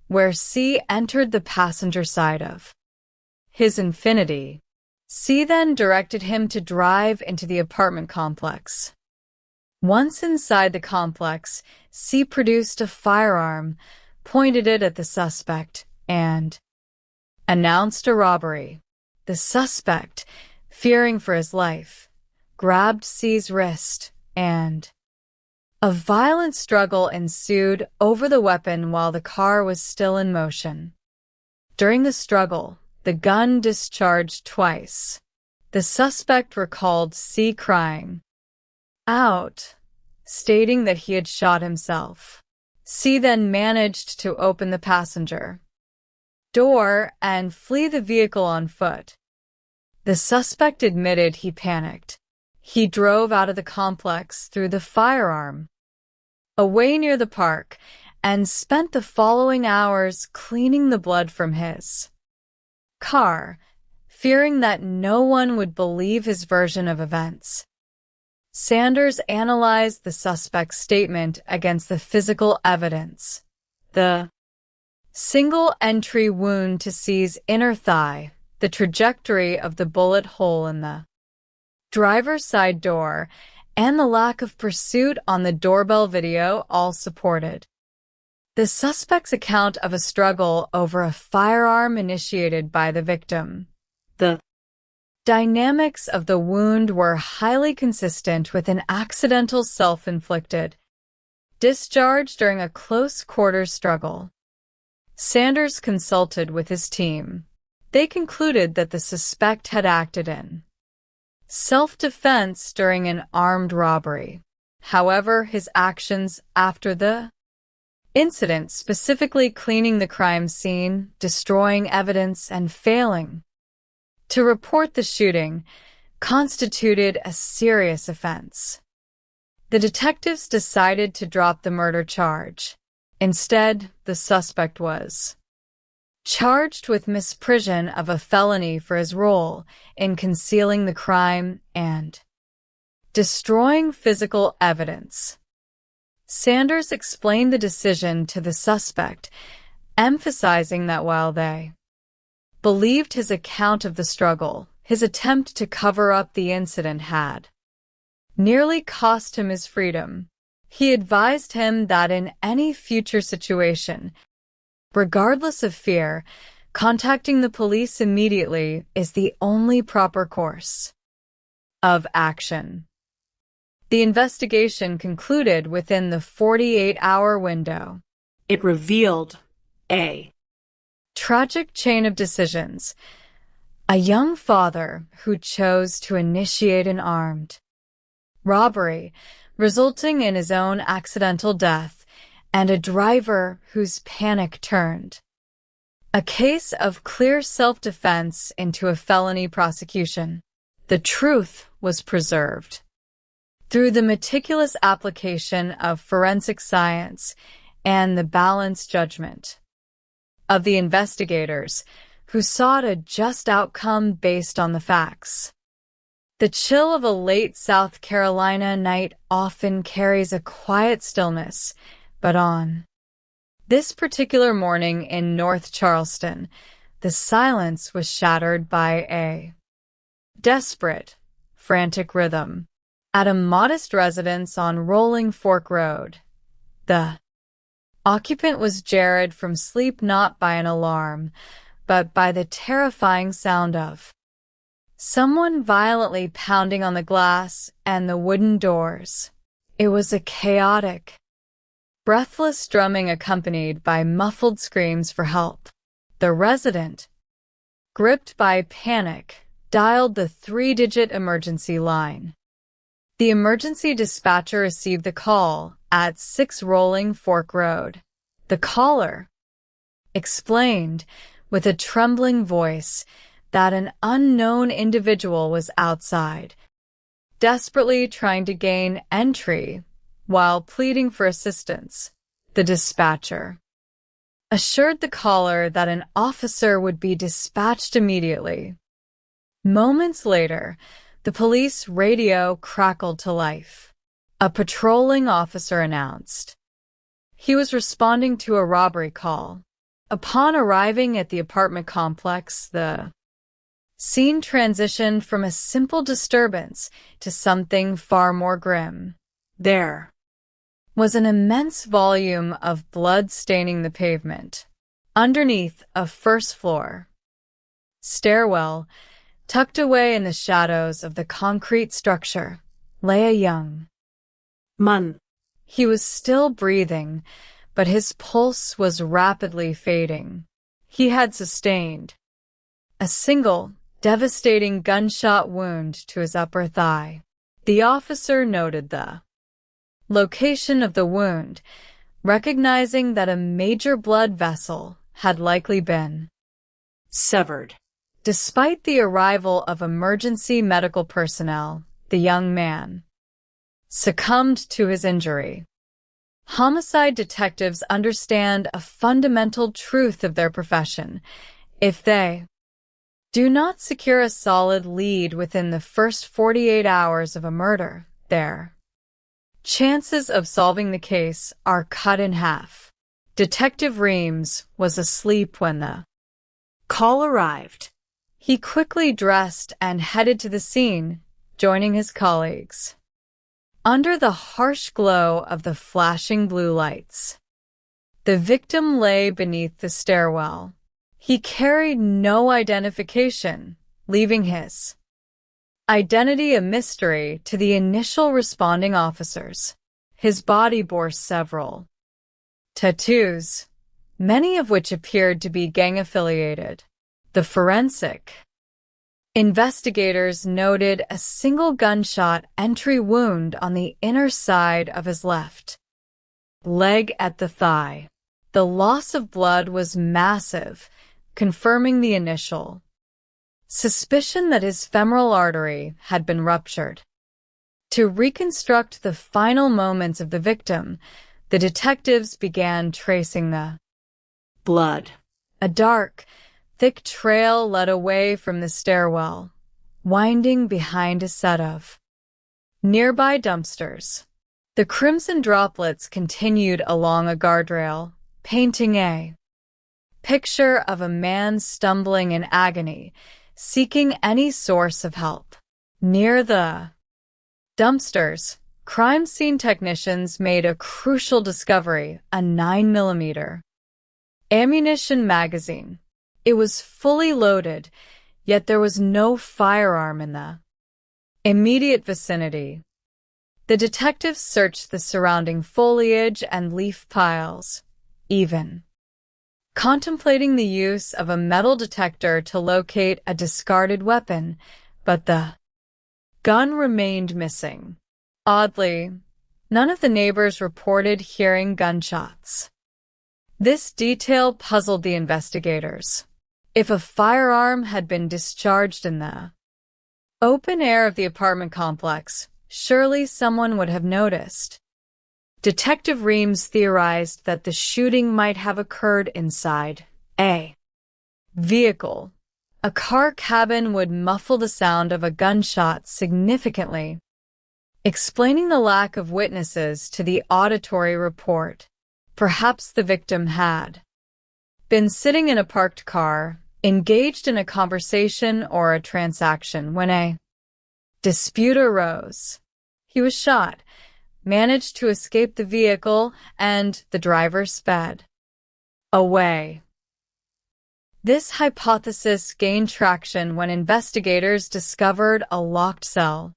where C entered the passenger side of his Infiniti. C then directed him to drive into the apartment complex. Once inside the complex, C produced a firearm, pointed it at the suspect, and announced a robbery. The suspect, fearing for his life, grabbed C's wrist, and a violent struggle ensued over the weapon while the car was still in motion. During the struggle, the gun discharged twice. The suspect recalled C crying out, stating that he had shot himself. C then managed to open the passenger door and flee the vehicle on foot. The suspect admitted he panicked. He drove out of the complex through the firearm, away near the park, and spent the following hours cleaning the blood from his car, fearing that no one would believe his version of events. Sanders analyzed the suspect's statement against the physical evidence. The single-entry wound to C's inner thigh, the trajectory of the bullet hole in the driver's side door, and the lack of pursuit on the doorbell video all supported the suspect's account of a struggle over a firearm initiated by the victim. The dynamics of the wound were highly consistent with an accidental self-inflicted discharge during a close-quarters struggle. Sanders consulted with his team. They concluded that the suspect had acted in self-defense during an armed robbery. However, his actions after the incident, specifically cleaning the crime scene, destroying evidence, and failing to report the shooting, constituted a serious offense. The detectives decided to drop the murder charge. Instead, the suspect was charged with misprision of a felony for his role in concealing the crime and destroying physical evidence. Sanders explained the decision to the suspect, emphasizing that while they believed his account of the struggle, his attempt to cover up the incident had nearly cost him his freedom. He advised him that in any future situation, regardless of fear, contacting the police immediately is the only proper course of action. The investigation concluded within the 48-hour window. It revealed a tragic chain of decisions. A young father who chose to initiate an armed robbery, resulting in his own accidental death, and a driver whose panic turned a case of clear self-defense into a felony prosecution. The truth was preserved through the meticulous application of forensic science and the balanced judgment of the investigators who sought a just outcome based on the facts. The chill of a late South Carolina night often carries a quiet stillness, but on this particular morning in North Charleston, the silence was shattered by a desperate, frantic rhythm. At a modest residence on Rolling Fork Road, the occupant was jarred from sleep not by an alarm, but by the terrifying sound of someone violently pounding on the glass and the wooden doors. It was a chaotic, breathless drumming accompanied by muffled screams for help. The resident, gripped by panic, dialed the 3-digit emergency line. The emergency dispatcher received the call at 6 Rolling Fork Road. The caller explained with a trembling voice that an unknown individual was outside, desperately trying to gain entry while pleading for assistance. The dispatcher assured the caller that an officer would be dispatched immediately. Moments later, the police radio crackled to life. A patrolling officer announced he was responding to a robbery call. Upon arriving at the apartment complex, the scene transitioned from a simple disturbance to something far more grim. There was an immense volume of blood staining the pavement. Underneath a first-floor stairwell, tucked away in the shadows of the concrete structure, lay a young man. He was still breathing, but his pulse was rapidly fading. He had sustained a single, devastating gunshot wound to his upper thigh. The officer noted the location of the wound, recognizing that a major blood vessel had likely been severed. Despite the arrival of emergency medical personnel, the young man succumbed to his injury. Homicide detectives understand a fundamental truth of their profession. If they do not secure a solid lead within the first 48 hours of a murder, their chances of solving the case are cut in half. Detective Reams was asleep when the call arrived. He quickly dressed and headed to the scene, joining his colleagues. Under the harsh glow of the flashing blue lights, the victim lay beneath the stairwell. He carried no identification, leaving his identity a mystery to the initial responding officers. His body bore several tattoos, many of which appeared to be gang-affiliated. The forensic investigators noted a single gunshot entry wound on the inner side of his left leg at the thigh. The loss of blood was massive, confirming the initial suspicion that his femoral artery had been ruptured. To reconstruct the final moments of the victim, the detectives began tracing the blood. A dark, thick trail led away from the stairwell, winding behind a set of nearby dumpsters. The crimson droplets continued along a guardrail, painting a picture of a man stumbling in agony, seeking any source of help. Near the dumpsters, crime scene technicians made a crucial discovery: a 9mm ammunition magazine. It was fully loaded, yet there was no firearm in the immediate vicinity. The detectives searched the surrounding foliage and leaf piles, even contemplating the use of a metal detector to locate a discarded weapon, but the gun remained missing. Oddly, none of the neighbors reported hearing gunshots. This detail puzzled the investigators. If a firearm had been discharged in the open air of the apartment complex, surely someone would have noticed. Detective Reams theorized that the shooting might have occurred inside a vehicle. A car cabin would muffle the sound of a gunshot significantly, explaining the lack of witnesses to the auditory report. Perhaps the victim had been sitting in a parked car, engaged in a conversation or a transaction when a dispute arose. He was shot, managed to escape the vehicle, and the driver sped away. This hypothesis gained traction when investigators discovered a locked cell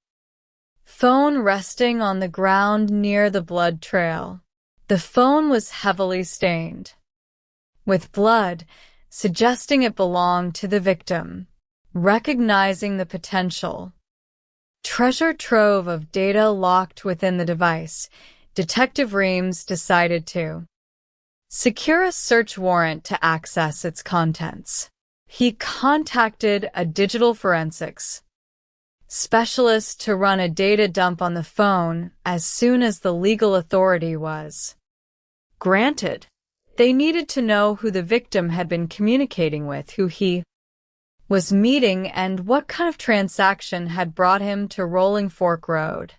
phone resting on the ground near the blood trail. The phone was heavily stained with blood, suggesting it belonged to the victim. Recognizing the potential treasure trove of data locked within the device, Detective Reams decided to secure a search warrant to access its contents. He contacted a digital forensics specialist to run a data dump on the phone as soon as the legal authority was granted. They needed to know who the victim had been communicating with, who he was meeting, and what kind of transaction had brought him to Rolling Fork Road.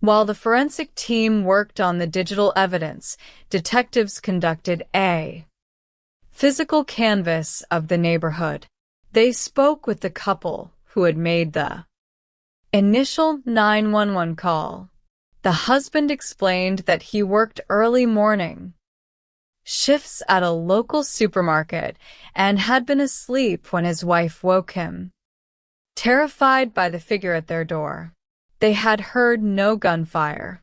While the forensic team worked on the digital evidence, detectives conducted a physical canvass of the neighborhood. They spoke with the couple who had made the initial 911 call. The husband explained that he worked early morning shifts at a local supermarket and had been asleep when his wife woke him. Terrified by the figure at their door, they had heard no gunfire.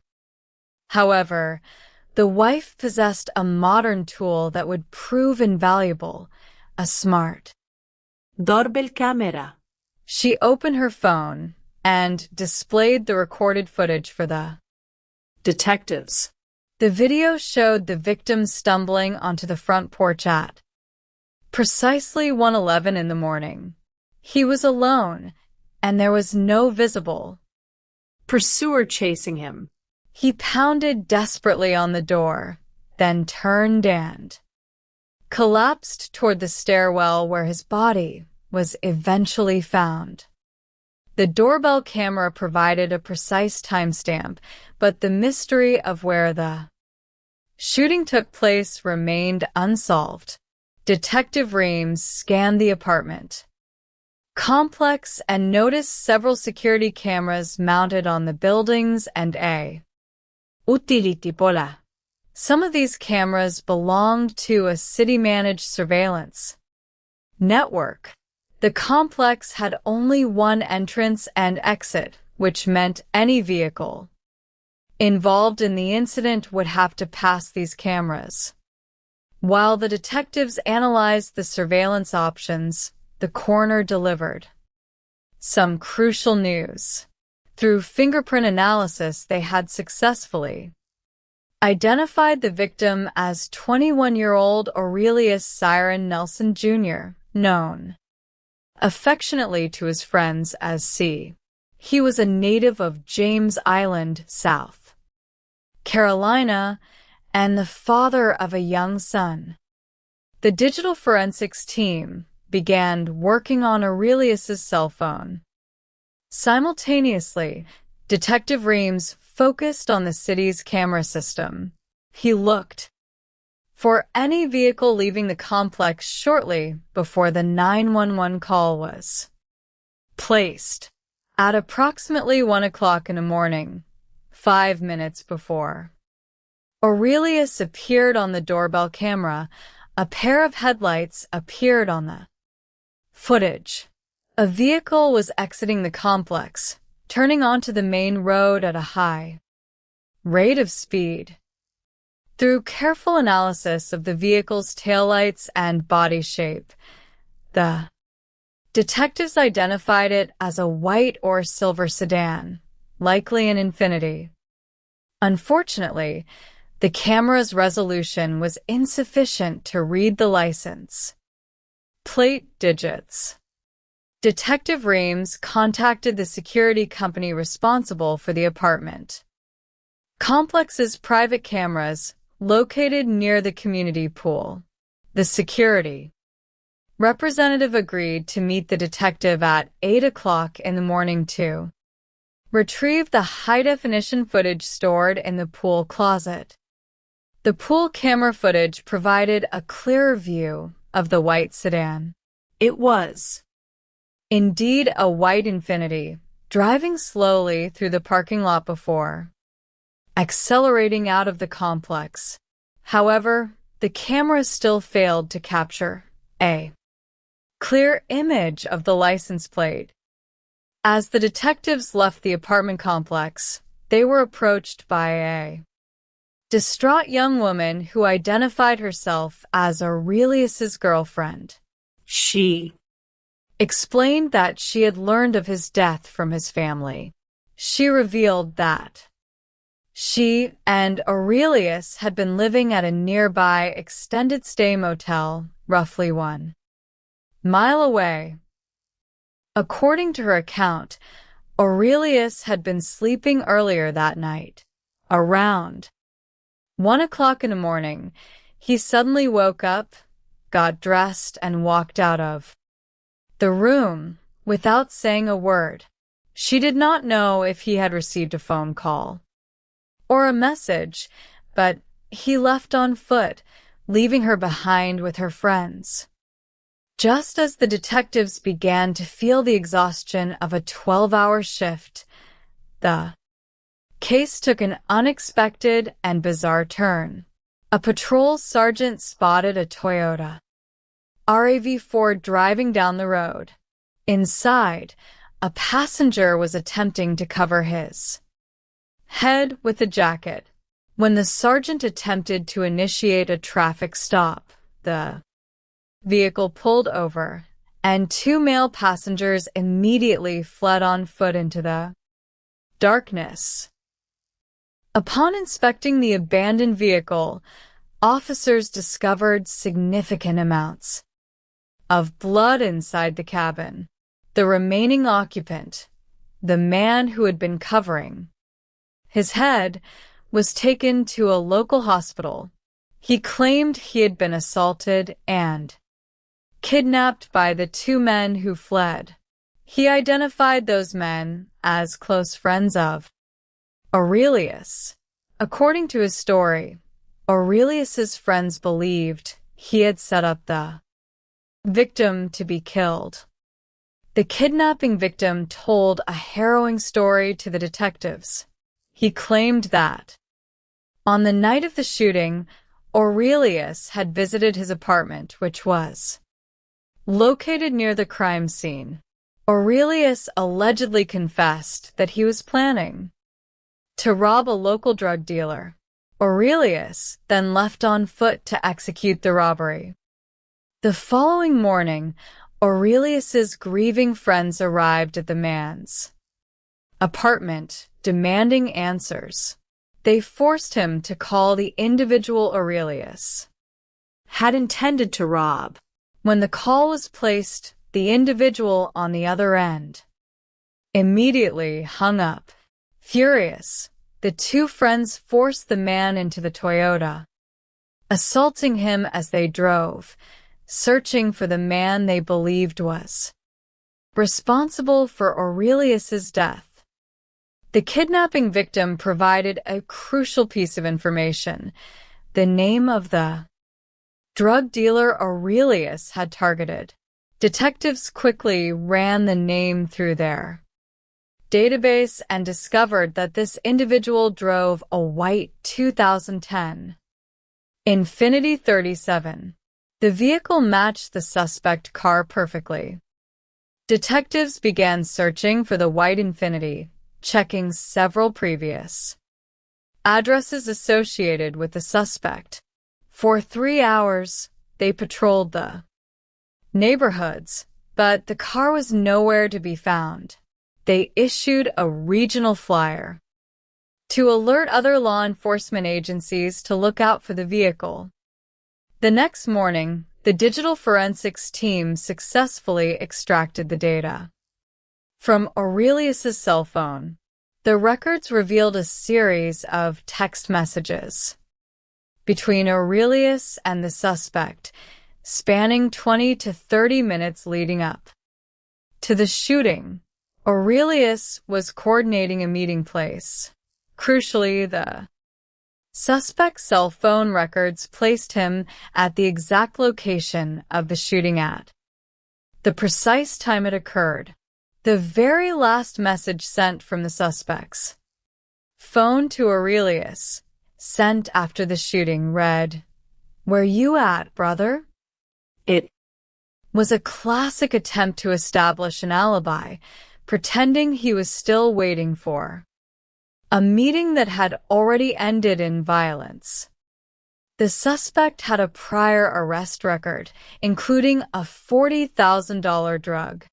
However, the wife possessed a modern tool that would prove invaluable: a smart doorbell camera. She opened her phone and displayed the recorded footage for the detectives. The video showed the victim stumbling onto the front porch at precisely 1:11 in the morning. He was alone, and there was no visible pursuer chasing him. He pounded desperately on the door, then turned and collapsed toward the stairwell where his body was eventually found. The doorbell camera provided a precise timestamp, but the mystery of where the shooting took place remained unsolved. Detective Reams scanned the apartment complex and noticed several security cameras mounted on the buildings and a utility pole. Some of these cameras belonged to a city-managed surveillance network. The complex had only one entrance and exit, which meant any vehicle involved in the incident would have to pass these cameras. While the detectives analyzed the surveillance options, the coroner delivered some crucial news. Through fingerprint analysis, they had successfully identified the victim as 21-year-old Aurelius Siren Nelson Jr., known affectionately to his friends as C. He was a native of James Island, South Carolina, and the father of a young son. The digital forensics team began working on Aurelius's cell phone. Simultaneously, Detective Reams focused on the city's camera system. He looked for any vehicle leaving the complex shortly before the 911 call was placed. At approximately 1 o'clock in the morning, 5 minutes before Aurelius appeared on the doorbell camera, a pair of headlights appeared on the footage. A vehicle was exiting the complex, turning onto the main road at a high rate of speed. Through careful analysis of the vehicle's taillights and body shape, the detectives identified it as a white or silver sedan, likely an Infiniti. Unfortunately, the camera's resolution was insufficient to read the license plate digits. Detective Reams contacted the security company responsible for the apartment complex's private cameras located near the community pool. The security representative agreed to meet the detective at 8 o'clock in the morning to retrieve the high-definition footage stored in the pool closet. The pool camera footage provided a clearer view of the white sedan. It was indeed a white Infiniti, driving slowly through the parking lot before accelerating out of the complex. However, the camera still failed to capture a clear image of the license plate. As the detectives left the apartment complex, they were approached by a distraught young woman who identified herself as Aurelius's girlfriend. She explained that she had learned of his death from his family. She revealed that she and Aurelius had been living at a nearby extended stay motel, roughly 1 mile away. According to her account, Aurelius had been sleeping earlier that night. Around 1 o'clock in the morning, he suddenly woke up, got dressed, and walked out of the room without saying a word. She did not know if he had received a phone call or a message, but he left on foot, leaving her behind with her friends. Just as the detectives began to feel the exhaustion of a 12-hour shift, the case took an unexpected and bizarre turn. A patrol sergeant spotted a Toyota RAV4 driving down the road. Inside, a passenger was attempting to cover his head with a jacket. When the sergeant attempted to initiate a traffic stop, the vehicle pulled over, and 2 male passengers immediately fled on foot into the darkness. Upon inspecting the abandoned vehicle, officers discovered significant amounts of blood inside the cabin. The remaining occupant, the man who had been covering His head was taken to a local hospital. He claimed he had been assaulted and kidnapped by the two men who fled. He identified those men as close friends of Aurelius. According to his story, Aurelius's friends believed he had set up the victim to be killed. The kidnapping victim told a harrowing story to the detectives. He claimed that on the night of the shooting, Aurelius had visited his apartment, which was located near the crime scene. Aurelius allegedly confessed that he was planning to rob a local drug dealer. Aurelius then left on foot to execute the robbery. The following morning, Aurelius's grieving friends arrived at the man's apartment, demanding answers. They forced him to call the individual Aurelius had intended to rob. When the call was placed, the individual on the other end immediately hung up. Furious, the two friends forced the man into the Toyota, assaulting him as they drove, searching for the man they believed was responsible for Aurelius's death. The kidnapping victim provided a crucial piece of information: the name of the drug dealer Aurelius had targeted. Detectives quickly ran the name through their database and discovered that this individual drove a white 2010 Infiniti 37. The vehicle matched the suspect car perfectly. Detectives began searching for the white Infiniti, checking several previous addresses associated with the suspect. For 3 hours, they patrolled the neighborhoods, but the car was nowhere to be found. They issued a regional flyer to alert other law enforcement agencies to look out for the vehicle. The next morning, the digital forensics team successfully extracted the data from Aurelius's cell phone. The records revealed a series of text messages between Aurelius and the suspect, spanning 20 to 30 minutes leading up to the shooting. Aurelius was coordinating a meeting place. Crucially, the suspect's cell phone records placed him at the exact location of the shooting at the precise time it occurred. The very last message sent from the suspect's phone to Aurelius, sent after the shooting, read, "Where you at, brother?" It was a classic attempt to establish an alibi, pretending he was still waiting for a meeting that had already ended in violence. The suspect had a prior arrest record, including a $40,000 drug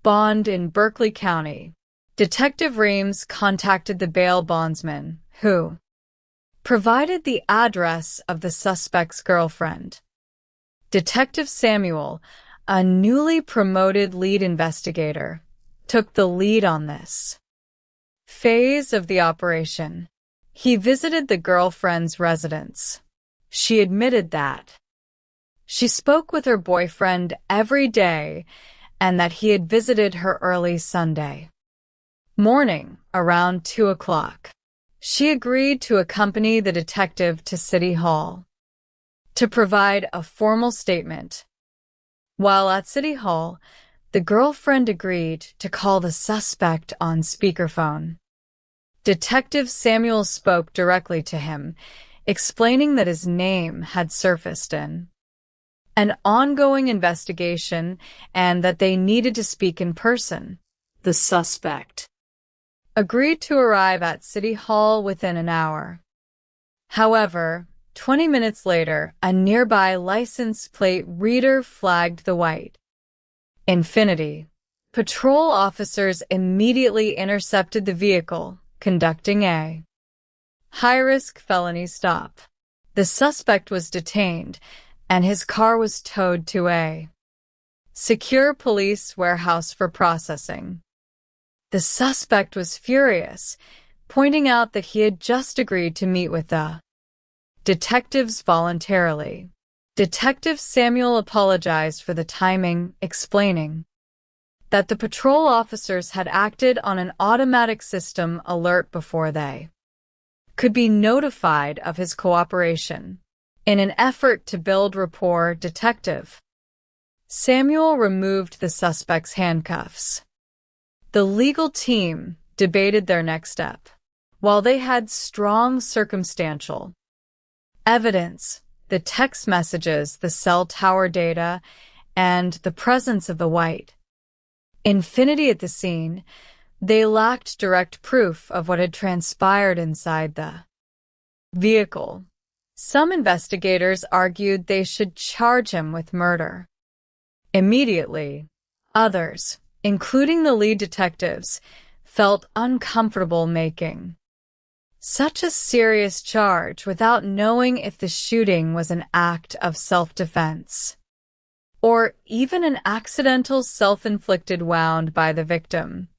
bond in Berkeley County. Detective Reams contacted the bail bondsman, who provided the address of the suspect's girlfriend. Detective Samuel, a newly promoted lead investigator, took the lead on this phase of the operation. He visited the girlfriend's residence. She admitted that she spoke with her boyfriend every day and that he had visited her early Sunday morning around 2 o'clock. She agreed to accompany the detective to City Hall to provide a formal statement. While at City Hall, the girlfriend agreed to call the suspect on speakerphone. Detective Samuel spoke directly to him, explaining that his name had surfaced in an ongoing investigation and that they needed to speak in person. The suspect agreed to arrive at City Hall within an hour. However, 20 minutes later, a nearby license plate reader flagged the white Infiniti. Patrol officers immediately intercepted the vehicle, conducting a high-risk felony stop. The suspect was detained, and his car was towed to a secure police warehouse for processing. The suspect was furious, pointing out that he had just agreed to meet with the detectives voluntarily. Detective Samuel apologized for the timing, explaining that the patrol officers had acted on an automatic system alert before they could be notified of his cooperation. In an effort to build rapport, Detective Samuel removed the suspect's handcuffs. The legal team debated their next step. While they had strong circumstantial evidence, the text messages, the cell tower data, and the presence of the white infinity at the scene, they lacked direct proof of what had transpired inside the vehicle. Some investigators argued they should charge him with murder immediately. Others, including the lead detectives, felt uncomfortable making such a serious charge without knowing if the shooting was an act of self-defense or even an accidental self-inflicted wound by the victim.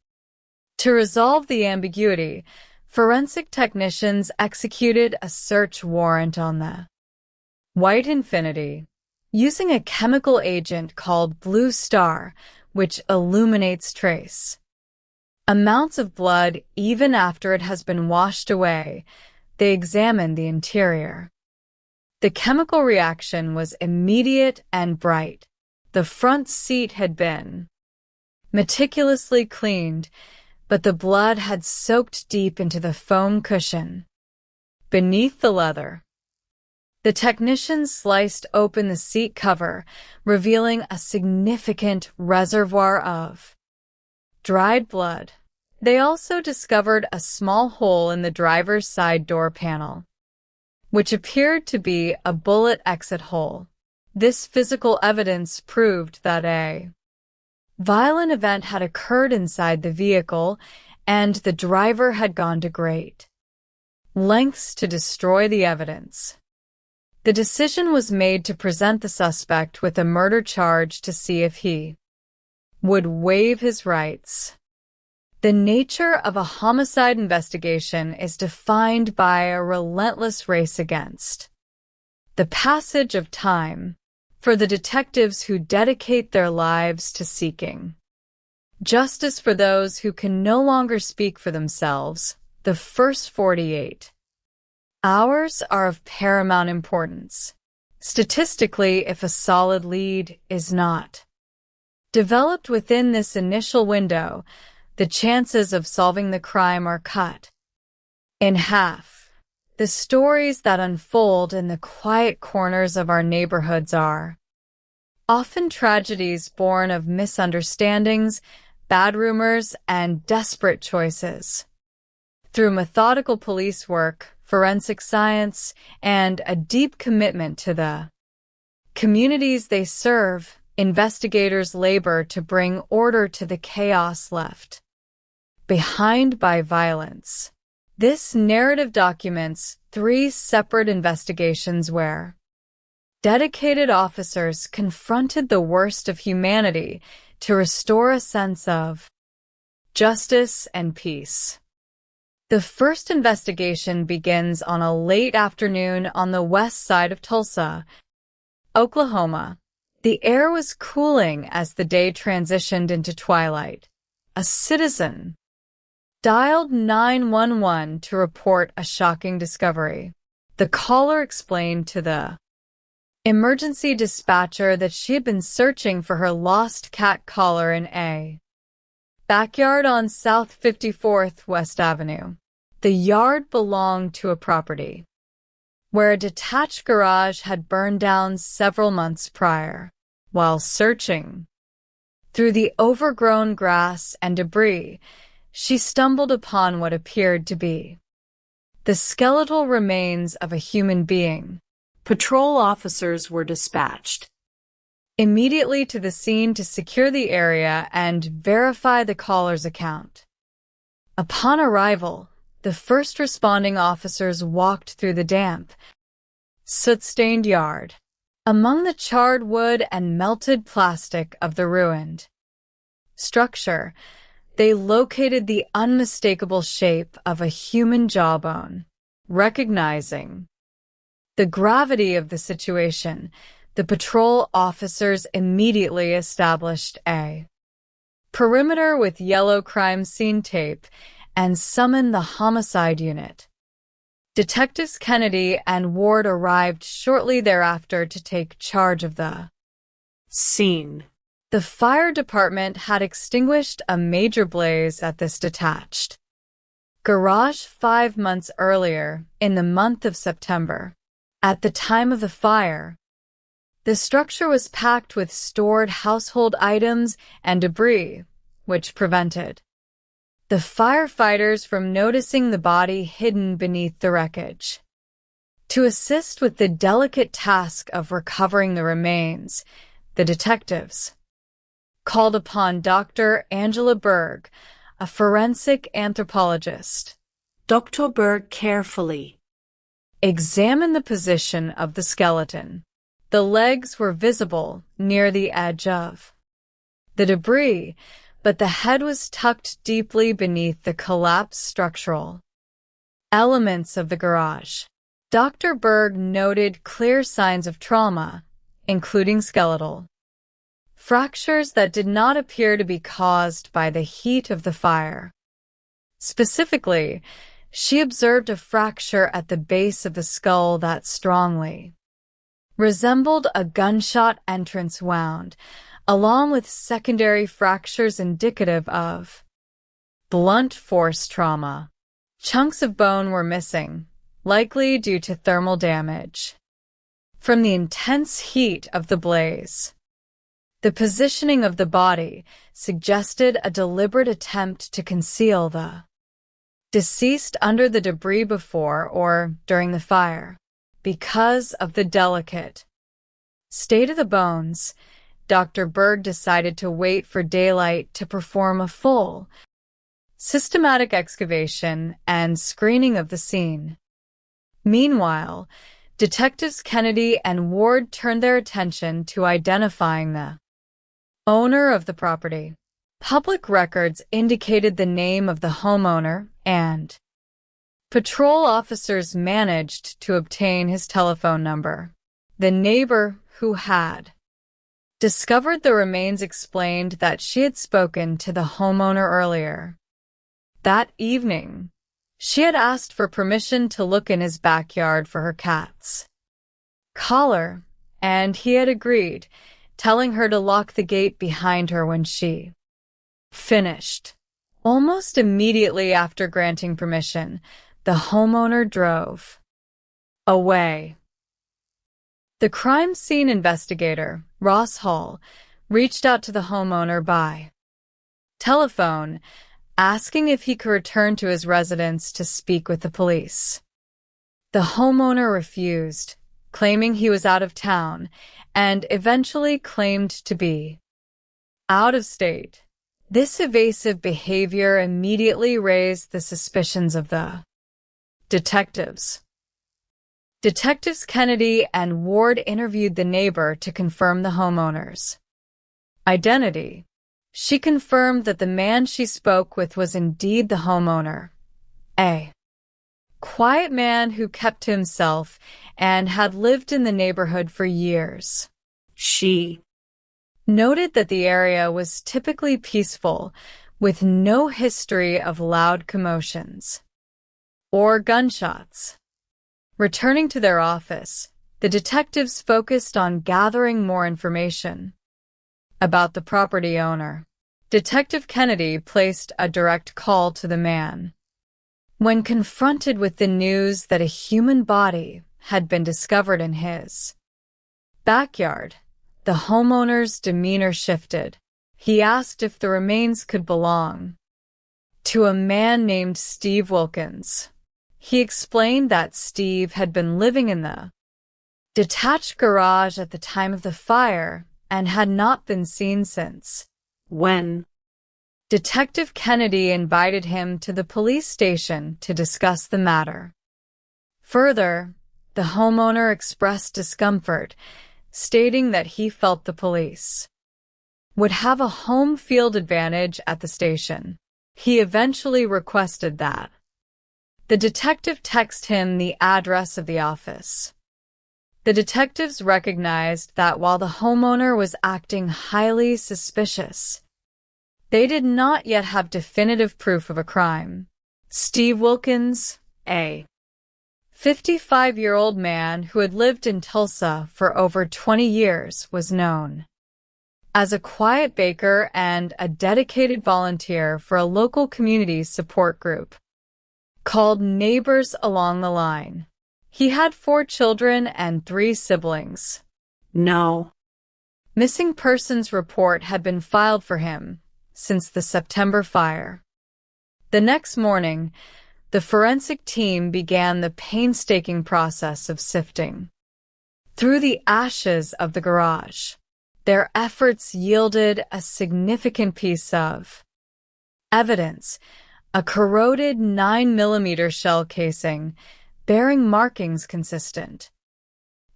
To resolve the ambiguity, forensic technicians executed a search warrant on the White Infinity using a chemical agent called Blue Star, which illuminates trace amounts of blood even after it has been washed away. They examined the interior. The chemical reaction was immediate and bright. The front seat had been meticulously cleaned, but the blood had soaked deep into the foam cushion beneath the leather. The technicians sliced open the seat cover, revealing a significant reservoir of dried blood. They also discovered a small hole in the driver's side door panel, which appeared to be a bullet exit hole. This physical evidence proved that a violent event had occurred inside the vehicle, and the driver had gone to great lengths to destroy the evidence. The decision was made to present the suspect with a murder charge to see if he would waive his rights. The nature of a homicide investigation is defined by a relentless race against the passage of time for the detectives who dedicate their lives to seeking justice for those who can no longer speak for themselves. The first 48 hours are of paramount importance. Statistically, if a solid lead is not developed within this initial window, the chances of solving the crime are cut in half. The stories that unfold in the quiet corners of our neighborhoods are often tragedies born of misunderstandings, bad rumors, and desperate choices. Through methodical police work, forensic science, and a deep commitment to the communities they serve, investigators labor to bring order to the chaos left behind by violence. This narrative documents 3 separate investigations where dedicated officers confronted the worst of humanity to restore a sense of justice and peace. The first investigation begins on a late afternoon on the west side of Tulsa, Oklahoma. The air was cooling as the day transitioned into twilight. A citizen dialed 911 to report a shocking discovery. The caller explained to the emergency dispatcher that she had been searching for her lost cat collar in a backyard on South 54th West Avenue. The yard belonged to a property where a detached garage had burned down several months prior. While searching through the overgrown grass and debris, she stumbled upon what appeared to be the skeletal remains of a human being. Patrol officers were dispatched immediately to the scene to secure the area and verify the caller's account. Upon arrival, the first responding officers walked through the damp, soot-stained yard. Among the charred wood and melted plastic of the ruined structure, they located the unmistakable shape of a human jawbone. Recognizing the gravity of the situation, the patrol officers immediately established a perimeter with yellow crime scene tape and summoned the homicide unit. Detectives Kennedy and Ward arrived shortly thereafter to take charge of the scene. The fire department had extinguished a major blaze at this detached garage 5 months earlier, in the month of September. At the time of the fire, the structure was packed with stored household items and debris, which prevented the firefighters from noticing the body hidden beneath the wreckage. To assist with the delicate task of recovering the remains, the detectives called upon Dr. Angela Berg, a forensic anthropologist. Dr. Berg carefully examined the position of the skeleton. The legs were visible near the edge of the debris, but the head was tucked deeply beneath the collapsed structural elements of the garage. Dr. Berg noted clear signs of trauma, including skeletal fractures that did not appear to be caused by the heat of the fire. Specifically, she observed a fracture at the base of the skull that strongly resembled a gunshot entrance wound, along with secondary fractures indicative of blunt force trauma. Chunks of bone were missing, likely due to thermal damage from the intense heat of the blaze. The positioning of the body suggested a deliberate attempt to conceal the deceased under the debris before or during the fire. Because of the delicate state of the bones, Dr. Berg decided to wait for daylight to perform a full, systematic excavation and screening of the scene. Meanwhile, Detectives Kennedy and Ward turned their attention to identifying the owner of the property. Public records indicated the name of the homeowner, and patrol officers managed to obtain his telephone number. The neighbor who had discovered the remains explained that she had spoken to the homeowner earlier that evening. She had asked for permission to look in his backyard for her cat's collar, and he had agreed, telling her to lock the gate behind her when she finished. Almost immediately after granting permission, the homeowner drove away. The crime scene investigator, Ross Hall, reached out to the homeowner by telephone, asking if he could return to his residence to speak with the police. The homeowner refused, claiming he was out of town, and eventually claimed to be out of state. This evasive behavior immediately raised the suspicions of the detectives. Detectives Kennedy and Ward interviewed the neighbor to confirm the homeowner's identity. She confirmed that the man she spoke with was indeed the homeowner, a quiet man who kept to himself and had lived in the neighborhood for years. She noted that the area was typically peaceful, with no history of loud commotions or gunshots. Returning to their office, the detectives focused on gathering more information about the property owner. Detective Kennedy placed a direct call to the man. When confronted with the news that a human body had been discovered in his backyard, the homeowner's demeanor shifted. He asked if the remains could belong to a man named Steve Wilkins. He explained that Steve had been living in the detached garage at the time of the fire and had not been seen since. When Detective Kennedy invited him to the police station to discuss the matter. Further, the homeowner expressed discomfort, stating that he felt the police would have a home field advantage at the station. He eventually requested that the detective text him the address of the office. The detectives recognized that while the homeowner was acting highly suspicious, they did not yet have definitive proof of a crime. Steve Wilkins, a 55-year-old man who had lived in Tulsa for over 20 years, was known as a quiet baker and a dedicated volunteer for a local community support group called Neighbors Along the Line. He had 4 children and 3 siblings. No missing persons report had been filed for him since the September fire. The next morning, the forensic team began the painstaking process of sifting through the ashes of the garage. Their efforts yielded a significant piece of evidence, a corroded 9mm shell casing bearing markings consistent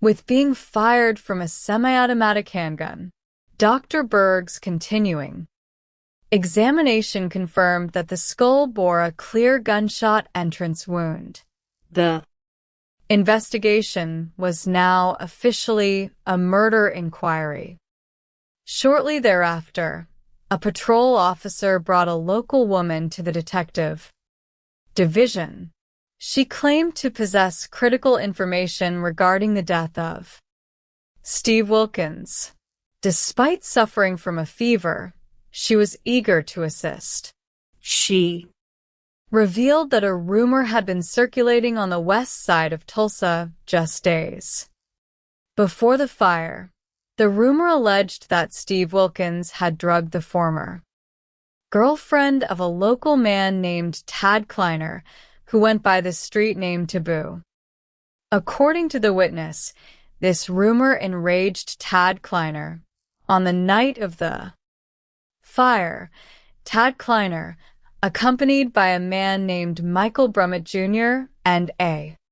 with being fired from a semi-automatic handgun. Dr. Berg's continuing examination confirmed that the skull bore a clear gunshot entrance wound. The investigation was now officially a murder inquiry. Shortly thereafter, a patrol officer brought a local woman to the detective division. She claimed to possess critical information regarding the death of Steve Wilkins. Despite suffering from a fever, she was eager to assist. She revealed that a rumor had been circulating on the west side of Tulsa just days before the fire. The rumor alleged that Steve Wilkins had drugged the former girlfriend of a local man named Tad Kleiner, who went by the street name Taboo. According to the witness, this rumor enraged Tad Kleiner. On the night of the fire, Tad Kleiner, accompanied by a man named Michael Brummett Jr. and a